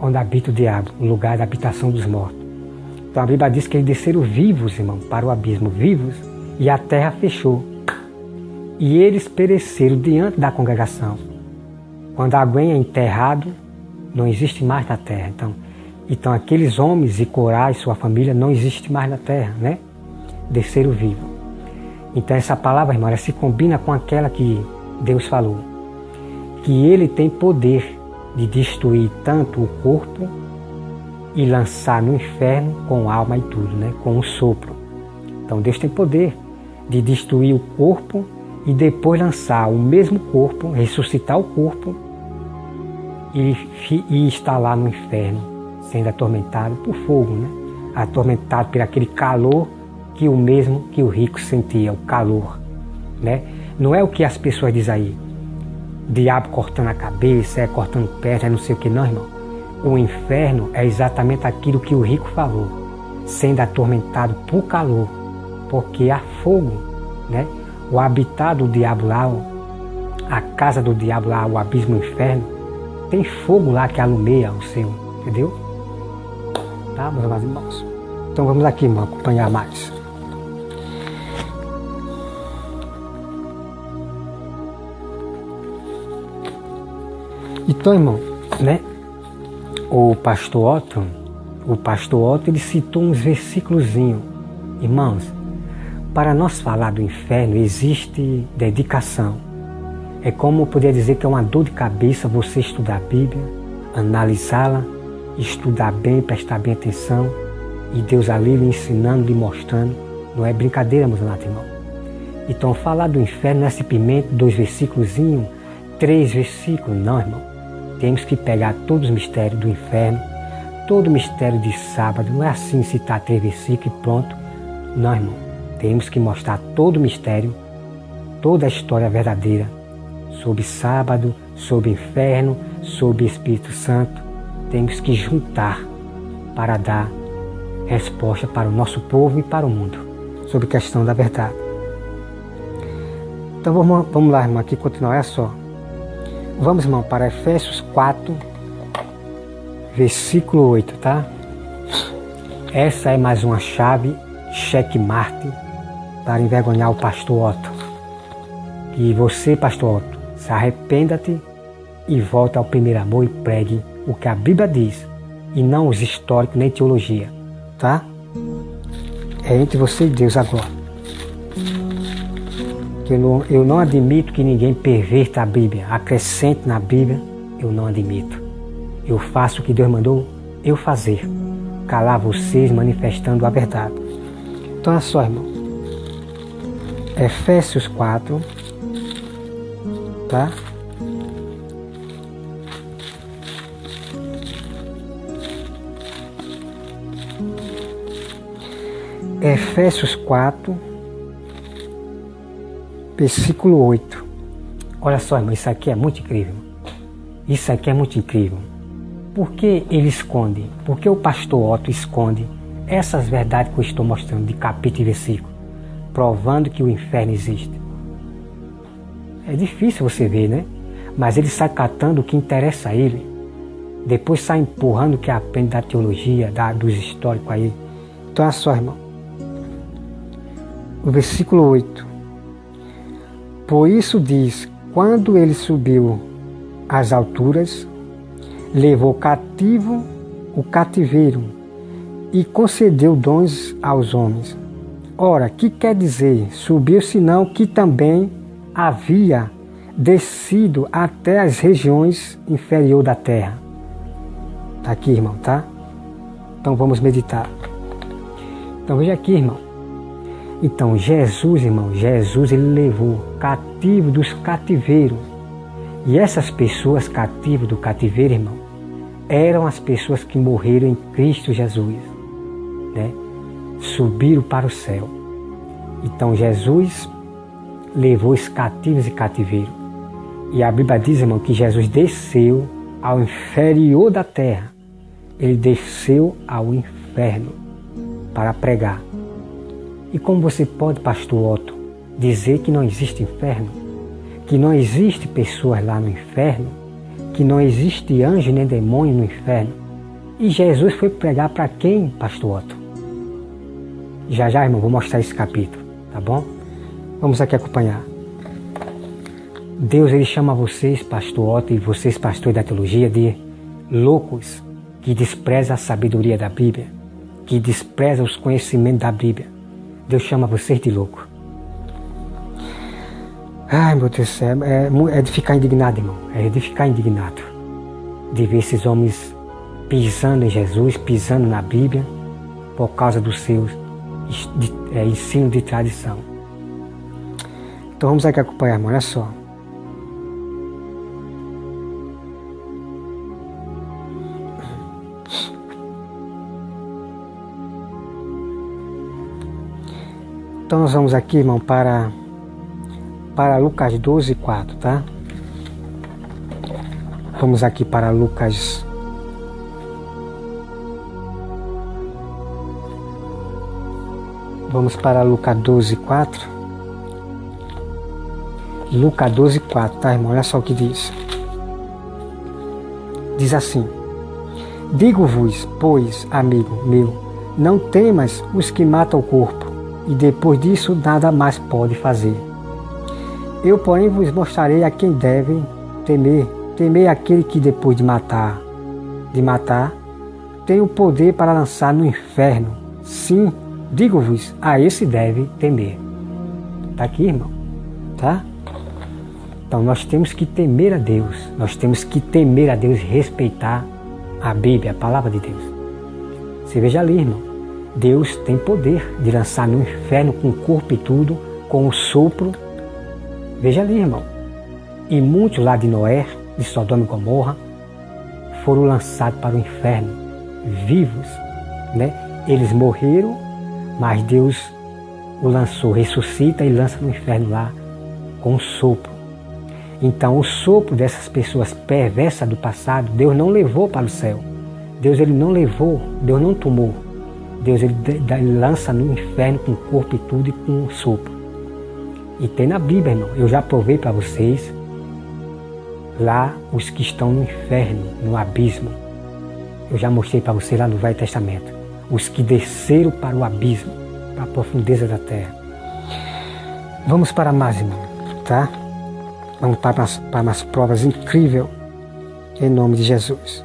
onde habita o diabo, o lugar da habitação dos mortos. Então a Bíblia diz que eles desceram vivos, irmão, para o abismo, vivos, e a terra fechou. E eles pereceram diante da congregação. Quando alguém é enterrado, não existe mais na terra. Então aqueles homens e Corá e sua família não existem mais na terra, né? Desceram vivos. Então essa palavra, irmão, ela se combina com aquela que Deus falou. Que Ele tem poder de destruir tanto o corpo e lançar no inferno com alma e tudo, né? Com um sopro. Então Deus tem poder de destruir o corpo e depois lançar o mesmo corpo, ressuscitar o corpo e estar lá no inferno, sendo atormentado por fogo, né? Atormentado por aquele calor que o mesmo que o rico sentia, o calor, né? Não é o que as pessoas dizem aí, diabo cortando a cabeça, cortando perna, não sei o que, não, irmão. O inferno é exatamente aquilo que o rico falou, sendo atormentado por calor, porque há fogo, né? O habitat do diabo lá, a casa do diabo lá, o abismo do inferno, tem fogo lá que alumeia o seu, entendeu? Tá, meus amados irmãos? Então vamos aqui, irmão, acompanhar mais. Então, irmão, né? O pastor Otto, ele citou uns versículozinhos. Irmãos, para nós falar do inferno existe dedicação. É como eu poderia dizer que é uma dor de cabeça você estudar a Bíblia, analisá-la, estudar bem, prestar bem atenção, e Deus ali lhe ensinando, lhe mostrando. Não é brincadeira, meus amados irmãos. Então, falar do inferno não é simplesmente 2 versículos, 3 versículos, não, irmão. Temos que pegar todos os mistérios do inferno, todo o mistério de sábado. Não é assim citar 3 versículos e pronto. Não, irmão. Temos que mostrar todo o mistério, toda a história verdadeira sobre sábado, sobre inferno, sobre Espírito Santo. Temos que juntar para dar resposta para o nosso povo e para o mundo sobre a questão da verdade. Então vamos lá, irmão, aqui continuar, olha só. Vamos, irmão, para Efésios 4, versículo 8, tá? Essa é mais uma chave, checkmate, para envergonhar o pastor Otto. E você, pastor Otto, se arrependa-te e volte ao primeiro amor e pregue o que a Bíblia diz, e não os históricos nem teologia, tá? É entre você e Deus agora. Eu não admito que ninguém perverta a Bíblia, acrescente na Bíblia, eu não admito. Eu faço o que Deus mandou eu fazer, calar vocês manifestando a verdade. Então olha só, irmão, Efésios 4, tá? Efésios 4, versículo 8. Olha só, irmão, isso aqui é muito incrível. Isso aqui é muito incrível. Por que ele esconde? Por que o pastor Otto esconde essas verdades que eu estou mostrando de capítulo e versículo, provando que o inferno existe? É difícil você ver, né? Mas ele sai catando o que interessa a ele. Depois sai empurrando o que aprende da teologia, dos históricos aí. Então olha só, irmão. O versículo 8. Por isso diz, quando ele subiu às alturas, levou cativo o cativeiro e concedeu dons aos homens. Ora, que quer dizer? Subiu, senão que também havia descido até as regiões inferiores da terra. Tá aqui, irmão, tá? Então vamos meditar. Então veja aqui, irmão. Então Jesus, irmão, Jesus ele levou cativo dos cativeiros. E essas pessoas cativas do cativeiro, irmão, eram as pessoas que morreram em Cristo Jesus, né? Subiram para o céu. Então Jesus levou os cativos e cativeiro. E a Bíblia diz, irmão, que Jesus desceu ao inferior da terra. Ele desceu ao inferno para pregar. E como você pode, pastor Otto, dizer que não existe inferno? Que não existe pessoas lá no inferno? Que não existe anjo nem demônio no inferno? E Jesus foi pregar para quem, pastor Otto? Já, irmão, vou mostrar esse capítulo, tá bom? Vamos aqui acompanhar. Deus, ele chama vocês, pastor Otto, e vocês, pastores da teologia, de loucos, que desprezam a sabedoria da Bíblia, que desprezam os conhecimentos da Bíblia. Deus chama vocês de louco. Ai, meu Deus do céu, é de ficar indignado, irmão. É de ficar indignado de ver esses homens pisando em Jesus, pisando na Bíblia, por causa dos seus ensino de tradição. Então vamos aqui acompanhar, irmão, olha só. Então nós vamos aqui, irmão, para Lucas 12, 4, tá? Vamos aqui para Lucas. Vamos para Lucas 12, 4. Lucas 12, 4, tá, irmão? Olha só o que diz. Diz assim: digo-vos, pois, amigo meu, não temas os que matam o corpo, e depois disso nada mais pode fazer. Eu, porém, vos mostrarei a quem deve temer. Temei aquele que depois de matar, tem o poder para lançar no inferno. Sim, digo-vos, a esse deve temer. Está aqui, irmão? Tá? Então nós temos que temer a Deus. Nós temos que temer a Deus e respeitar a Bíblia, a palavra de Deus. Você veja ali, irmão. Deus tem poder de lançar no inferno com o corpo e tudo, com o sopro. Veja ali, irmão. E muitos lá de Noé, de Sodoma e Gomorra, foram lançados para o inferno, vivos, né? Eles morreram, mas Deus o lançou, ressuscita e lança no inferno lá com o sopro. Então o sopro dessas pessoas perversas do passado, Deus não levou para o céu. Deus ele não levou, Deus não tomou. Deus ele lança no inferno com o corpo e tudo e com o sopro. E tem na Bíblia, irmão, eu já provei para vocês, lá os que estão no inferno, no abismo. Eu já mostrei para vocês lá no Velho Testamento. Os que desceram para o abismo, para a profundeza da terra. Vamos para mais, irmão, tá? Vamos para umas provas incríveis, em nome de Jesus.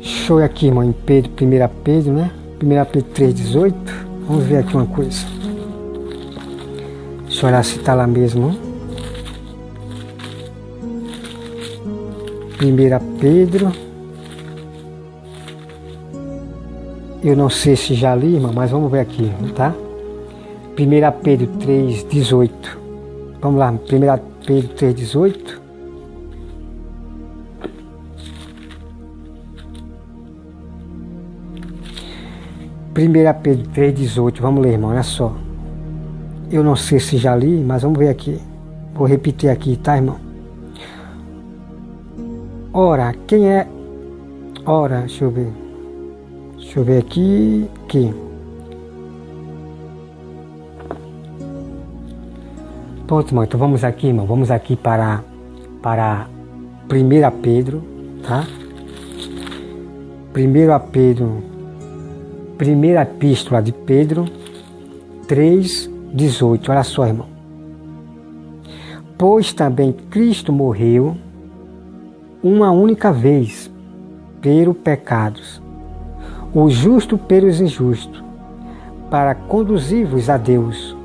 Show aqui, irmão, em Pedro, 1 Pedro, né? 1 Pedro 3,18. Vamos ver aqui uma coisa. Deixa eu olhar se está lá mesmo. 1 Pedro. Eu não sei se já li, irmão, mas vamos ver aqui, tá? 1 Pedro 3,18. Vamos lá, 1 Pedro 3,18. 1 Pedro 3,18, vamos ler, irmão, olha só. Eu não sei se já li, mas vamos ver aqui. Vou repetir aqui, tá, irmão? Ora, quem é... Ora, deixa eu ver. Deixa eu ver aqui. Pronto, irmão, então vamos aqui, irmão. Vamos aqui para 1 Pedro, tá? 1 Pedro... Primeira Epístola de Pedro 3,18. Olha só, irmão. Pois também Cristo morreu uma única vez pelos pecados, o justo pelos injustos, para conduzir-vos a Deus,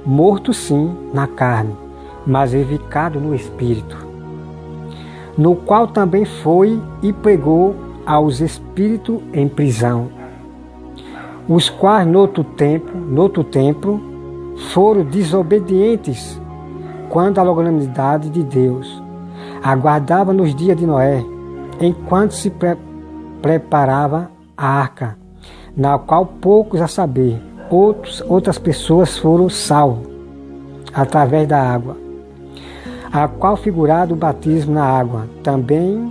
morto sim na carne, mas vivificado no Espírito, no qual também foi e pregou aos espíritos em prisão, os quais no outro tempo foram desobedientes quando a longanimidade de Deus aguardava nos dias de Noé, enquanto se preparava a arca, na qual poucos, a saber, outras pessoas foram salvos através da água, a qual figurado o batismo na água também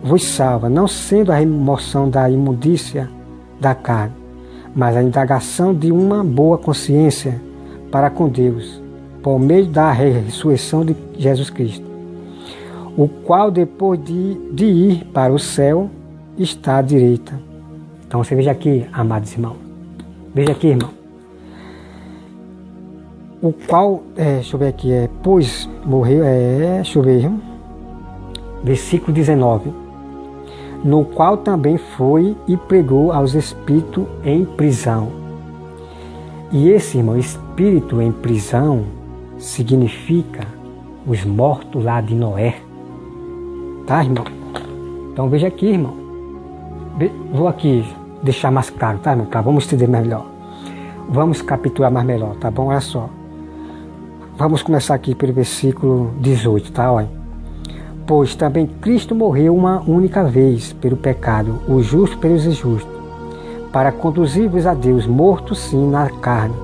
vos salva, não sendo a remoção da imundícia da carne, mas a indagação de uma boa consciência para com Deus, por meio da ressurreição de Jesus Cristo, o qual depois de ir para o céu está à direita. Então você veja aqui, amados irmãos, veja aqui, irmão, o qual, deixa eu ver aqui, pois morreu, deixa eu ver, versículo 19, no qual também foi e pregou aos espíritos em prisão. E esse, irmão, espírito em prisão significa os mortos lá de Noé. Tá, irmão? Então veja aqui, irmão. Vou aqui deixar mais claro, tá, irmão? Tá, vamos entender melhor. Vamos capitular mais melhor, tá bom? Olha só. Vamos começar aqui pelo versículo 18, tá? Olha. Pois também Cristo morreu uma única vez pelo pecado, o justo pelos injustos, para conduzir-vos a Deus, morto sim na carne,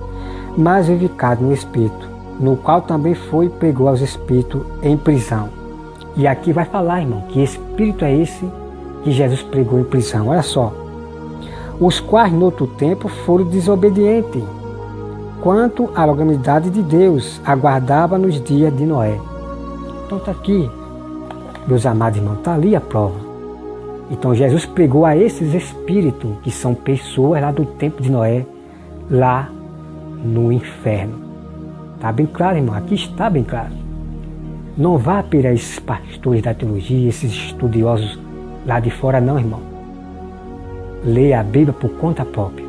mas vivificado no Espírito, no qual também foi e pregou aos espíritos em prisão. E aqui vai falar, irmão, que espírito é esse que Jesus pregou em prisão. Olha só. Os quais no outro tempo foram desobedientes, quanto à longanimidade de Deus, aguardava nos dias de Noé. Então está aqui, meus amados irmãos, está ali a prova. Então Jesus pregou a esses espíritos, que são pessoas lá do tempo de Noé, lá no inferno. Está bem claro, irmão? Aqui está bem claro. Não vá para esses pastores da teologia, esses estudiosos lá de fora, não, irmão. Leia a Bíblia por conta própria,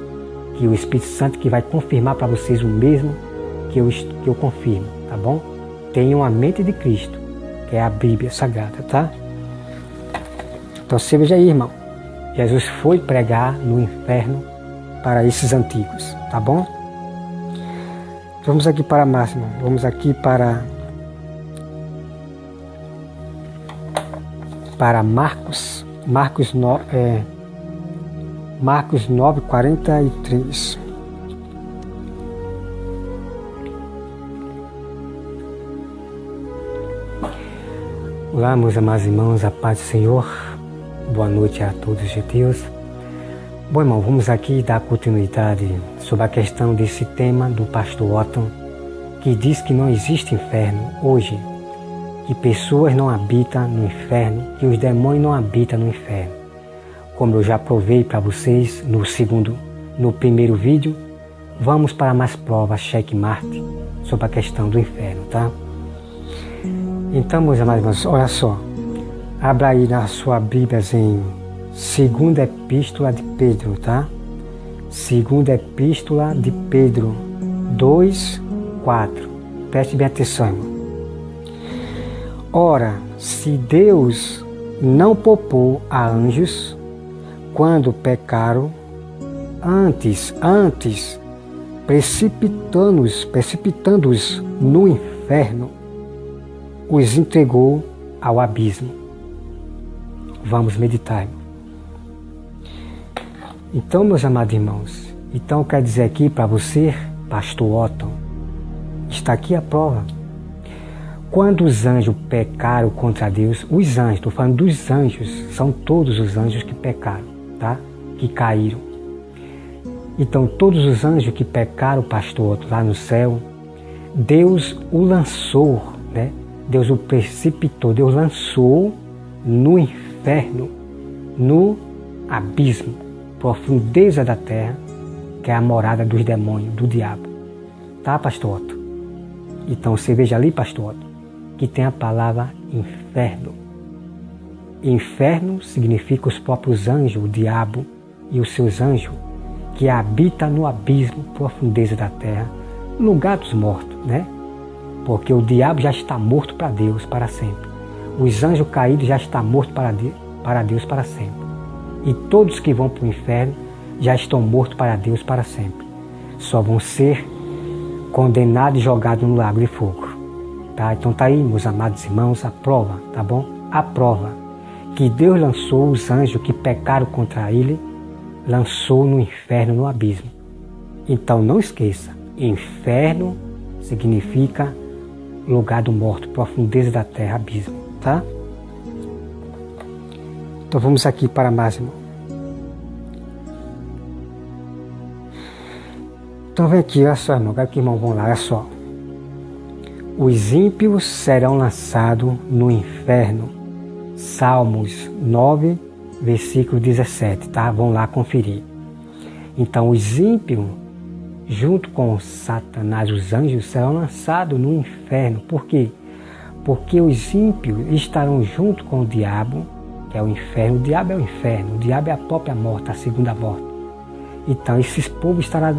que o Espírito Santo que vai confirmar para vocês o mesmo que eu confirmo, tá bom? Tenham a mente de Cristo, que é a Bíblia Sagrada, tá? Então você veja aí, irmão. Jesus foi pregar no inferno para esses antigos, tá bom? Vamos aqui para mais, irmão. Vamos aqui para Marcos 9:43. Olá, meus amados irmãos, a paz do Senhor. Boa noite a todos os gentios. Bom, irmão, vamos aqui dar continuidade sobre a questão desse tema do pastor Otton, que diz que não existe inferno hoje, que pessoas não habitam no inferno, que os demônios não habitam no inferno. Como eu já provei para vocês no primeiro vídeo, vamos para mais provas, checkmate, sobre a questão do inferno, tá? Então, meus amados irmãos, olha só. Abra aí na sua Bíblia em Segunda Epístola de Pedro, tá? Segunda Epístola de Pedro 2:4. Preste bem atenção, irmão. Ora, se Deus não poupou a anjos quando pecaram, antes precipitando-os no inferno, os entregou ao abismo. Vamos meditar, irmão. Então, meus amados irmãos, então quer dizer aqui para você, pastor Otton, está aqui a prova. Quando os anjos pecaram contra Deus, os anjos, estou falando dos anjos, são todos os anjos que pecaram, tá? Que caíram. Então, todos os anjos que pecaram, pastor Otton, lá no céu, Deus o lançou, né? Deus o precipitou, Deus lançou no inferno, no abismo, profundeza da terra, que é a morada dos demônios, do diabo. Tá, pastor Otton? Então você veja ali, pastor Otton, que tem a palavra inferno. Inferno significa os próprios anjos, o diabo e os seus anjos, que habitam no abismo, profundeza da terra, no lugar dos mortos, né? Porque o diabo já está morto para Deus para sempre. Os anjos caídos já estão mortos para Deus para sempre. E todos que vão para o inferno já estão mortos para Deus para sempre. Só vão ser condenados e jogados no lago de fogo. Tá? Então tá aí, meus amados irmãos, a prova, tá bom? A prova que Deus lançou os anjos que pecaram contra ele, lançou no inferno, no abismo. Então não esqueça, inferno significa lugar do morto, profundeza da terra, abismo, tá? Então vamos aqui para mais, irmão. Então vem aqui, olha só, irmão, quero que irmão vão lá, olha só. Os ímpios serão lançados no inferno. Salmos 9, versículo 17, tá? Vão lá conferir. Então os ímpios, junto com Satanás, os anjos, serão lançados no inferno. Por quê? Porque os ímpios estarão junto com o diabo que é o inferno. O diabo é o inferno, o diabo é a própria morte, a segunda morte. Então esses povos estarão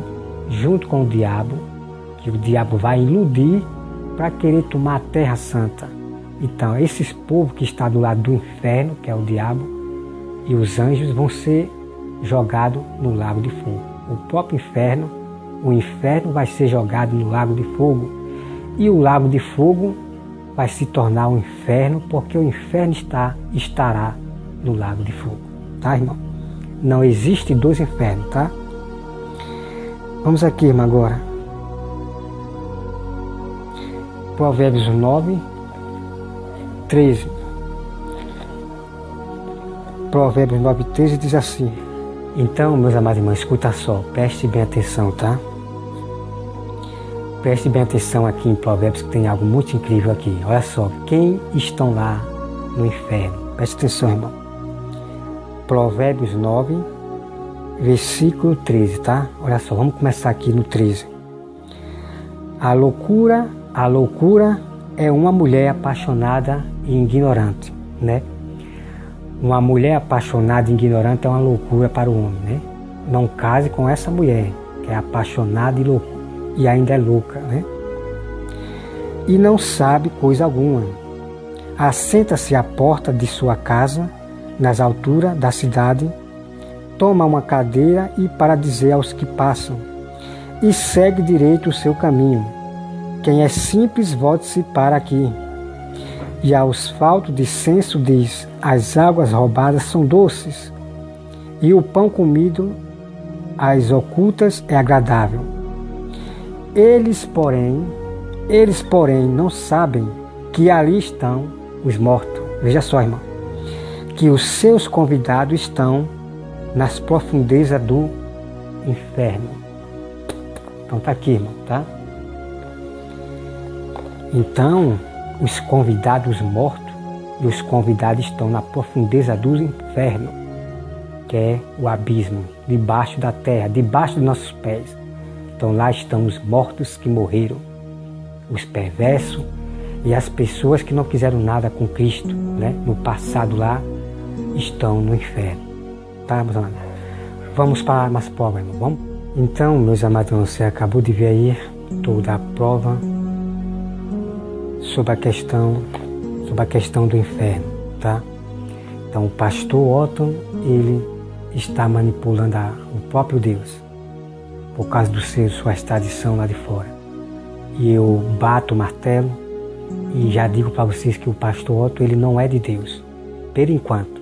junto com o diabo, que o diabo vai iludir para querer tomar a terra santa. Então esses povos que estão do lado do inferno, que é o diabo, e os anjos vão ser jogados no lago de fogo. O próprio inferno, o inferno vai ser jogado no lago de fogo, e o lago de fogo vai se tornar um inferno, porque o inferno estará no lago de fogo. Tá, irmão? Não existe dois infernos, tá? Vamos aqui, irmão, agora. Provérbios 9, 13. Provérbios 9, 13 diz assim. Então, meus amados irmãos, escuta só, preste bem atenção, tá? Preste bem atenção aqui em Provérbios, que tem algo muito incrível aqui. Olha só, quem estão lá no inferno? Preste atenção, irmão. Provérbios 9, versículo 13, tá? Olha só, vamos começar aqui no 13. A loucura é uma mulher apaixonada e ignorante, né? Uma mulher apaixonada e ignorante é uma loucura para o homem, né? Não case com essa mulher, que é apaixonada e ainda é louca, né? E não sabe coisa alguma. Assenta-se à porta de sua casa, nas alturas da cidade, toma uma cadeira e para dizer aos que passam, e segue direito o seu caminho. Quem é simples, volte-se para aqui. E aos faltos de senso diz, as águas roubadas são doces, e o pão comido às ocultas é agradável. Eles, porém, não sabem que ali estão os mortos. Veja só, irmão, que os seus convidados estão nas profundezas do inferno. Então tá aqui, irmão, tá? Então, os convidados mortos e os convidados estão na profundeza do inferno, que é o abismo, debaixo da terra, debaixo dos nossos pés. Então lá estão os mortos que morreram, os perversos e as pessoas que não quiseram nada com Cristo, né? No passado lá, estão no inferno. Tá, meus amados? Vamos para mais prova, irmão. Vamos? Então, meus amados, você acabou de ver aí toda a prova sobre a questão do inferno, tá? Então o pastor Otton, ele está manipulando o próprio Deus por causa do sua tradição lá de fora. E eu bato o martelo e já digo para vocês que o pastor Otton, ele não é de Deus, por enquanto.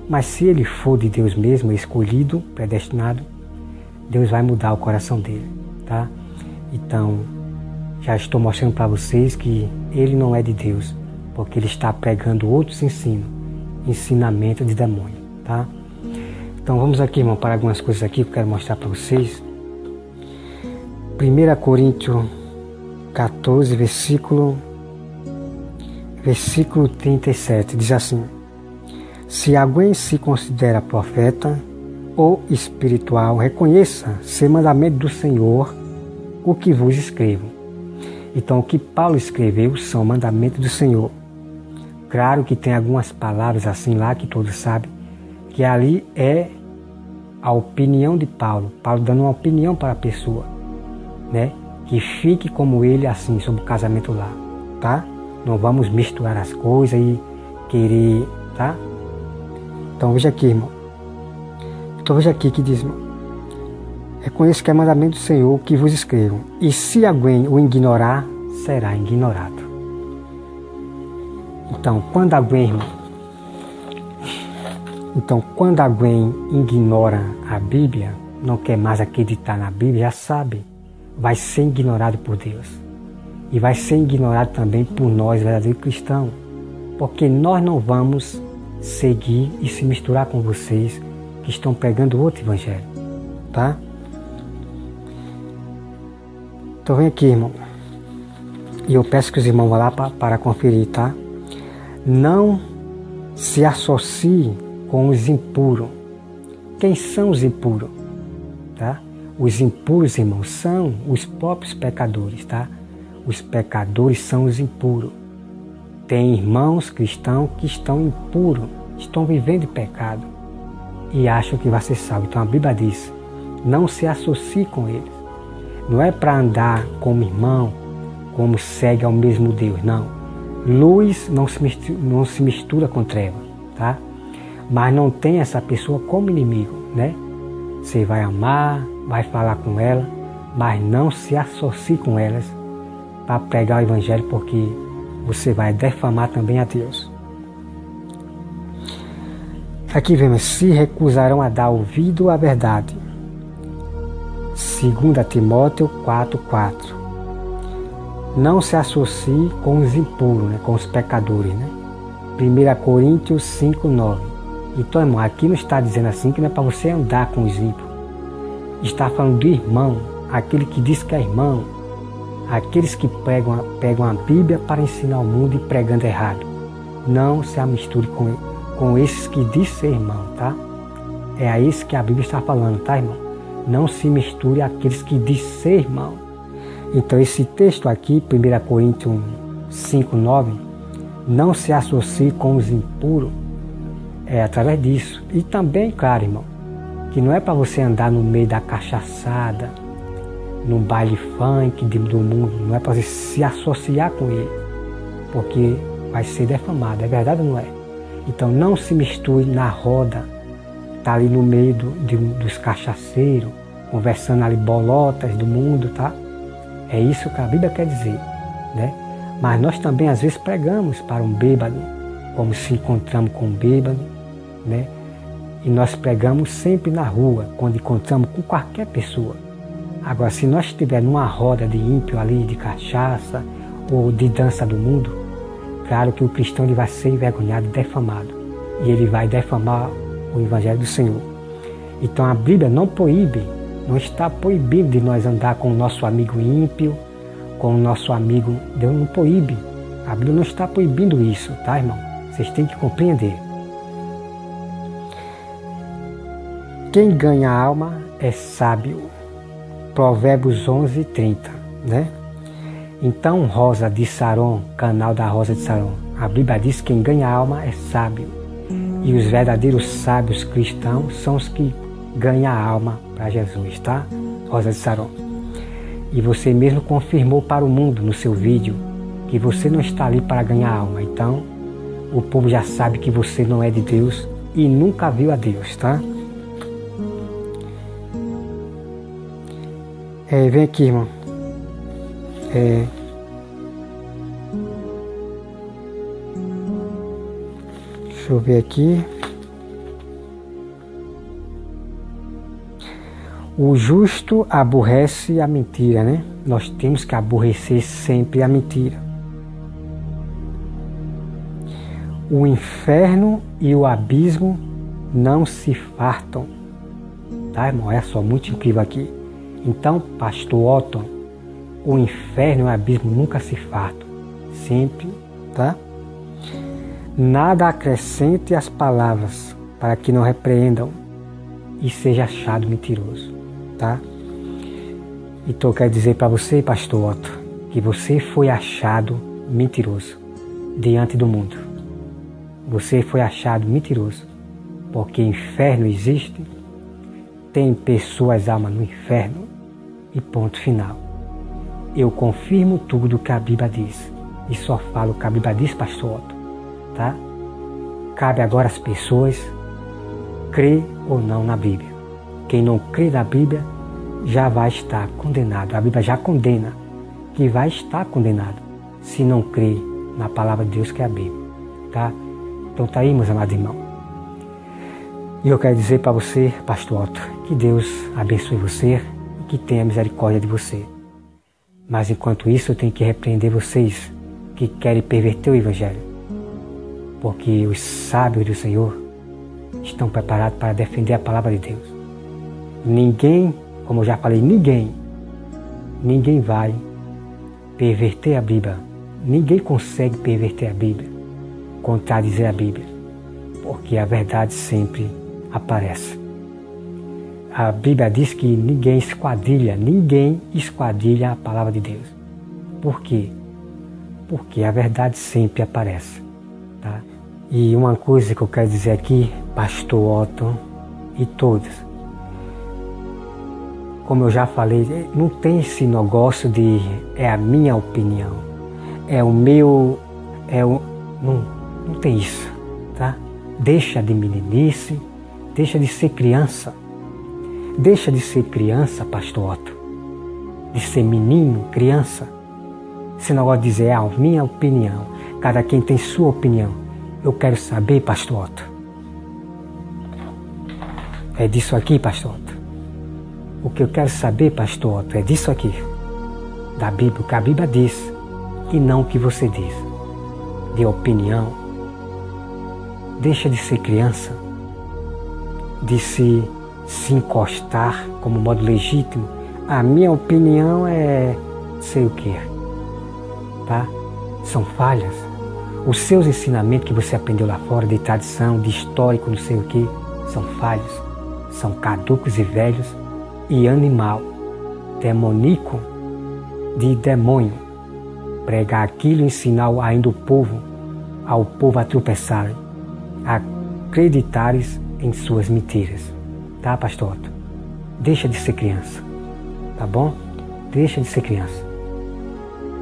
Mas se ele for de Deus mesmo, escolhido, predestinado, Deus vai mudar o coração dele, tá? Então, já estou mostrando para vocês que ele não é de Deus, porque ele está pregando outros ensinamentos de demônio, tá? Então vamos aqui, irmão, para algumas coisas aqui que eu quero mostrar para vocês. 1 Coríntios 14, versículo 37, diz assim: se alguém se considera profeta ou espiritual, reconheça ser mandamento do Senhor o que vos escrevo. Então, o que Paulo escreveu são mandamentos do Senhor. Claro que tem algumas palavras assim lá que todos sabem, que ali é a opinião de Paulo. Paulo dando uma opinião para a pessoa, né? Que fique como ele assim, sobre o casamento lá, tá? Não vamos misturar as coisas e querer, tá? Então, veja aqui, irmão. Então, veja aqui que diz, irmão. Reconheço que é mandamento do Senhor que vos escrevo. E se alguém o ignorar, será ignorado. Então, quando alguém ignora a Bíblia, não quer mais acreditar na Bíblia, já sabe, vai ser ignorado por Deus. E vai ser ignorado também por nós, verdadeiros cristãos. Porque nós não vamos seguir e se misturar com vocês que estão pregando outro evangelho, tá? Então vem aqui, irmão. E eu peço que os irmãos vão lá para conferir, tá? Não se associe com os impuros. Quem são os impuros? Tá? Os impuros, irmãos, são os próprios pecadores, tá? Os pecadores são os impuros. Tem irmãos cristãos que estão impuros, estão vivendo em pecado e acham que vai ser salvo. Então a Bíblia diz, não se associe com eles. Não é para andar como irmão, como segue ao mesmo Deus, não. Luz não se mistura com treva, tá? Mas não tem essa pessoa como inimigo, né? Você vai amar, vai falar com ela, mas não se associe com elas para pregar o Evangelho, porque você vai defamar também a Deus. Aqui vemos, se recusarão a dar ouvido à verdade. 2 Timóteo 4:4. Não se associe com os impuros, né, com os pecadores, né? 1 Coríntios 5:9. Então, irmão, aqui não está dizendo assim que não é para você andar com os ímpios. Está falando do irmão, aquele que diz que é irmão, aqueles que pegam a Bíblia para ensinar o mundo e pregando errado. Não se misture com esses que diz ser irmão, tá? É a isso que a Bíblia está falando, tá, irmão? Não se misture àqueles que diz ser irmão. Então esse texto aqui, 1 Coríntios 5:9, não se associe com os impuros, é através disso. E também, claro, irmão, que não é para você andar no meio da cachaçada, no baile funk do mundo, não é para você se associar com ele, porque vai ser defamado, é verdade ou não é? Então não se misture na roda, tá ali no meio dos cachaceiros, conversando ali bolotas do mundo, tá? É isso que a Bíblia quer dizer, né? Mas nós também às vezes pregamos para um bêbado, como se encontramos com um bêbado, né? E nós pregamos sempre na rua, quando encontramos com qualquer pessoa. Agora, se nós estivermos numa roda de ímpio ali, de cachaça ou de dança do mundo, claro que o cristão ele vai ser envergonhado e defamado. E ele vai defamar o Evangelho do Senhor. Então a Bíblia não proíbe, não está proibindo de nós andar com o nosso amigo ímpio, com o nosso amigo. Deus não proíbe. A Bíblia não está proibindo isso, tá, irmão? Vocês têm que compreender. Quem ganha a alma é sábio. Provérbios 11:30, né? Então, Rosa de Saron, canal da Rosa de Saron, a Bíblia diz que quem ganha a alma é sábio. E os verdadeiros sábios cristãos são os que ganham a alma para Jesus, tá? Rosa de Saron. E você mesmo confirmou para o mundo no seu vídeo que você não está ali para ganhar a alma. Então, o povo já sabe que você não é de Deus e nunca viu a Deus, tá? Vem aqui, irmão. Deixa eu ver aqui. O justo aborrece a mentira, né? Nós temos que aborrecer sempre a mentira. O inferno e o abismo não se fartam. Tá, irmão? É só muito incrível aqui. Então, pastor Otto, o inferno e o abismo nunca se fartam. Sempre, tá? Nada acrescente as palavras para que não repreendam e seja achado mentiroso, tá? Então eu quero dizer para você, pastor Otto, que você foi achado mentiroso diante do mundo. Você foi achado mentiroso, porque inferno existe, tem pessoas, almas no inferno e ponto final. Eu confirmo tudo que a Bíblia diz e só falo o que a Bíblia diz, pastor Otto, tá? Cabe agora às pessoas crer ou não na Bíblia. Quem não crê na Bíblia já vai estar condenado. A Bíblia já condena que vai estar condenado se não crê na palavra de Deus, que é a Bíblia, tá? Então tá aí, meus amados irmãos. E eu quero dizer para você, pastor Otto, que Deus abençoe você e que tenha misericórdia de você. Mas enquanto isso, eu tenho que repreender vocês que querem perverter o Evangelho, porque os sábios do Senhor estão preparados para defender a palavra de Deus. Ninguém, como eu já falei, ninguém vai perverter a Bíblia. Ninguém consegue perverter a Bíblia, contradizer a Bíblia, porque a verdade sempre aparece. A Bíblia diz que ninguém esquadrilha a palavra de Deus. Por quê? Porque a verdade sempre aparece, tá? E uma coisa que eu quero dizer aqui, pastor Otto e todos, como eu já falei, não tem esse negócio de é a minha opinião, é o meu, não tem isso, tá? Deixa de meninice, deixa de ser criança. Deixa de ser criança, pastor Otto, de ser menino, criança. Esse negócio de dizer, é a minha opinião, cada quem tem sua opinião. Eu quero saber, pastor Otto. É disso aqui, pastor Otto. O que eu quero saber, pastor Otto, é disso aqui. Da Bíblia, o que a Bíblia diz, e não o que você diz. De opinião. Deixa de ser criança, de se encostar como modo legítimo. A minha opinião é sei o que, tá? São falhas. Os seus ensinamentos que você aprendeu lá fora, de tradição, de histórico, não sei o que, são falhos, são caducos e velhos e animal, demoníaco, de demônio. Pregar aquilo e ensinar ainda ao povo a tropeçarem, a acreditarem em suas mentiras. Tá, pastor Otto? Deixa de ser criança, tá bom? Deixa de ser criança.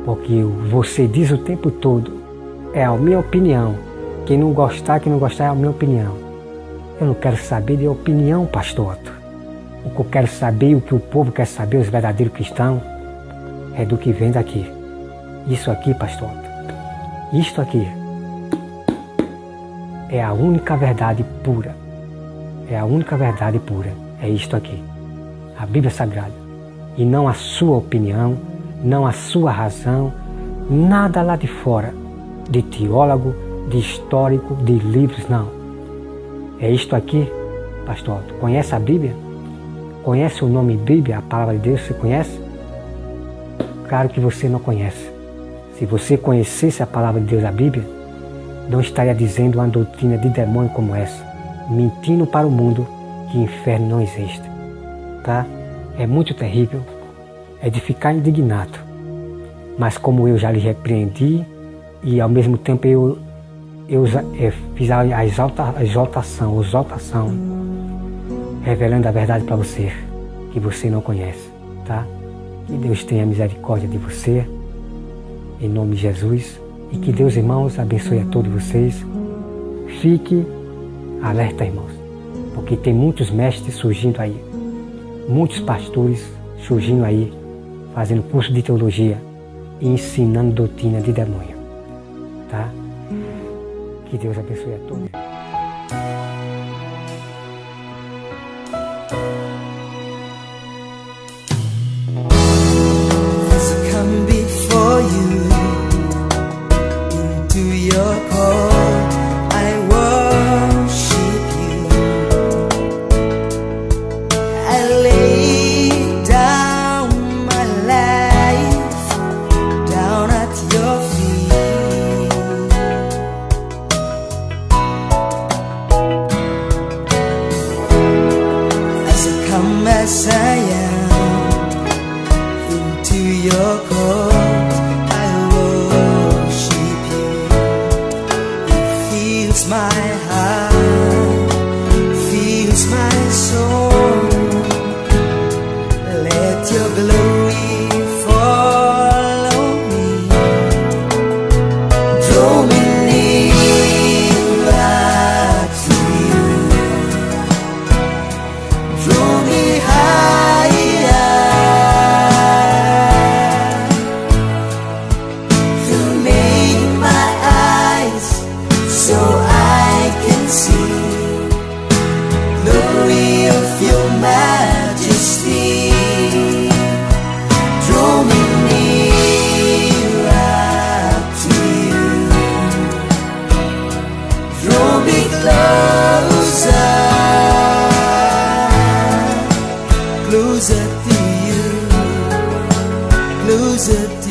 Porque você diz o tempo todo, é a minha opinião. Quem não gostar é a minha opinião. Eu não quero saber de opinião, pastor Otto. O que eu quero saber, o que o povo quer saber, os verdadeiros cristãos, é do que vem daqui. Isso aqui, pastor Otto, isto aqui é a única verdade pura. É a única verdade pura. É isto aqui. A Bíblia Sagrada. E não a sua opinião, não a sua razão, nada lá de fora, de teólogo, de histórico, de livros, não. É isto aqui, pastor Otto. Conhece a Bíblia? Conhece o nome Bíblia, a palavra de Deus? Você conhece? Claro que você não conhece. Se você conhecesse a palavra de Deus, a Bíblia, não estaria dizendo uma doutrina de demônio como essa, mentindo para o mundo que inferno não existe. Tá? É muito terrível, é de ficar indignado. Mas como eu já lhe repreendi e ao mesmo tempo eu fiz a exaltação, revelando a verdade para você, que você não conhece, tá? Que Deus tenha misericórdia de você, em nome de Jesus, e que Deus, irmãos, abençoe a todos vocês. Fique alerta, irmãos, porque tem muitos mestres surgindo aí, muitos pastores surgindo aí, fazendo curso de teologia e ensinando doutrina de demônio, tá? Que Deus abençoe a todos. As I am, into your court I worship you. It fills my heart, fills my soul. Let your glory follow me, draw me nearer to you, draw me closer to you, closer to you.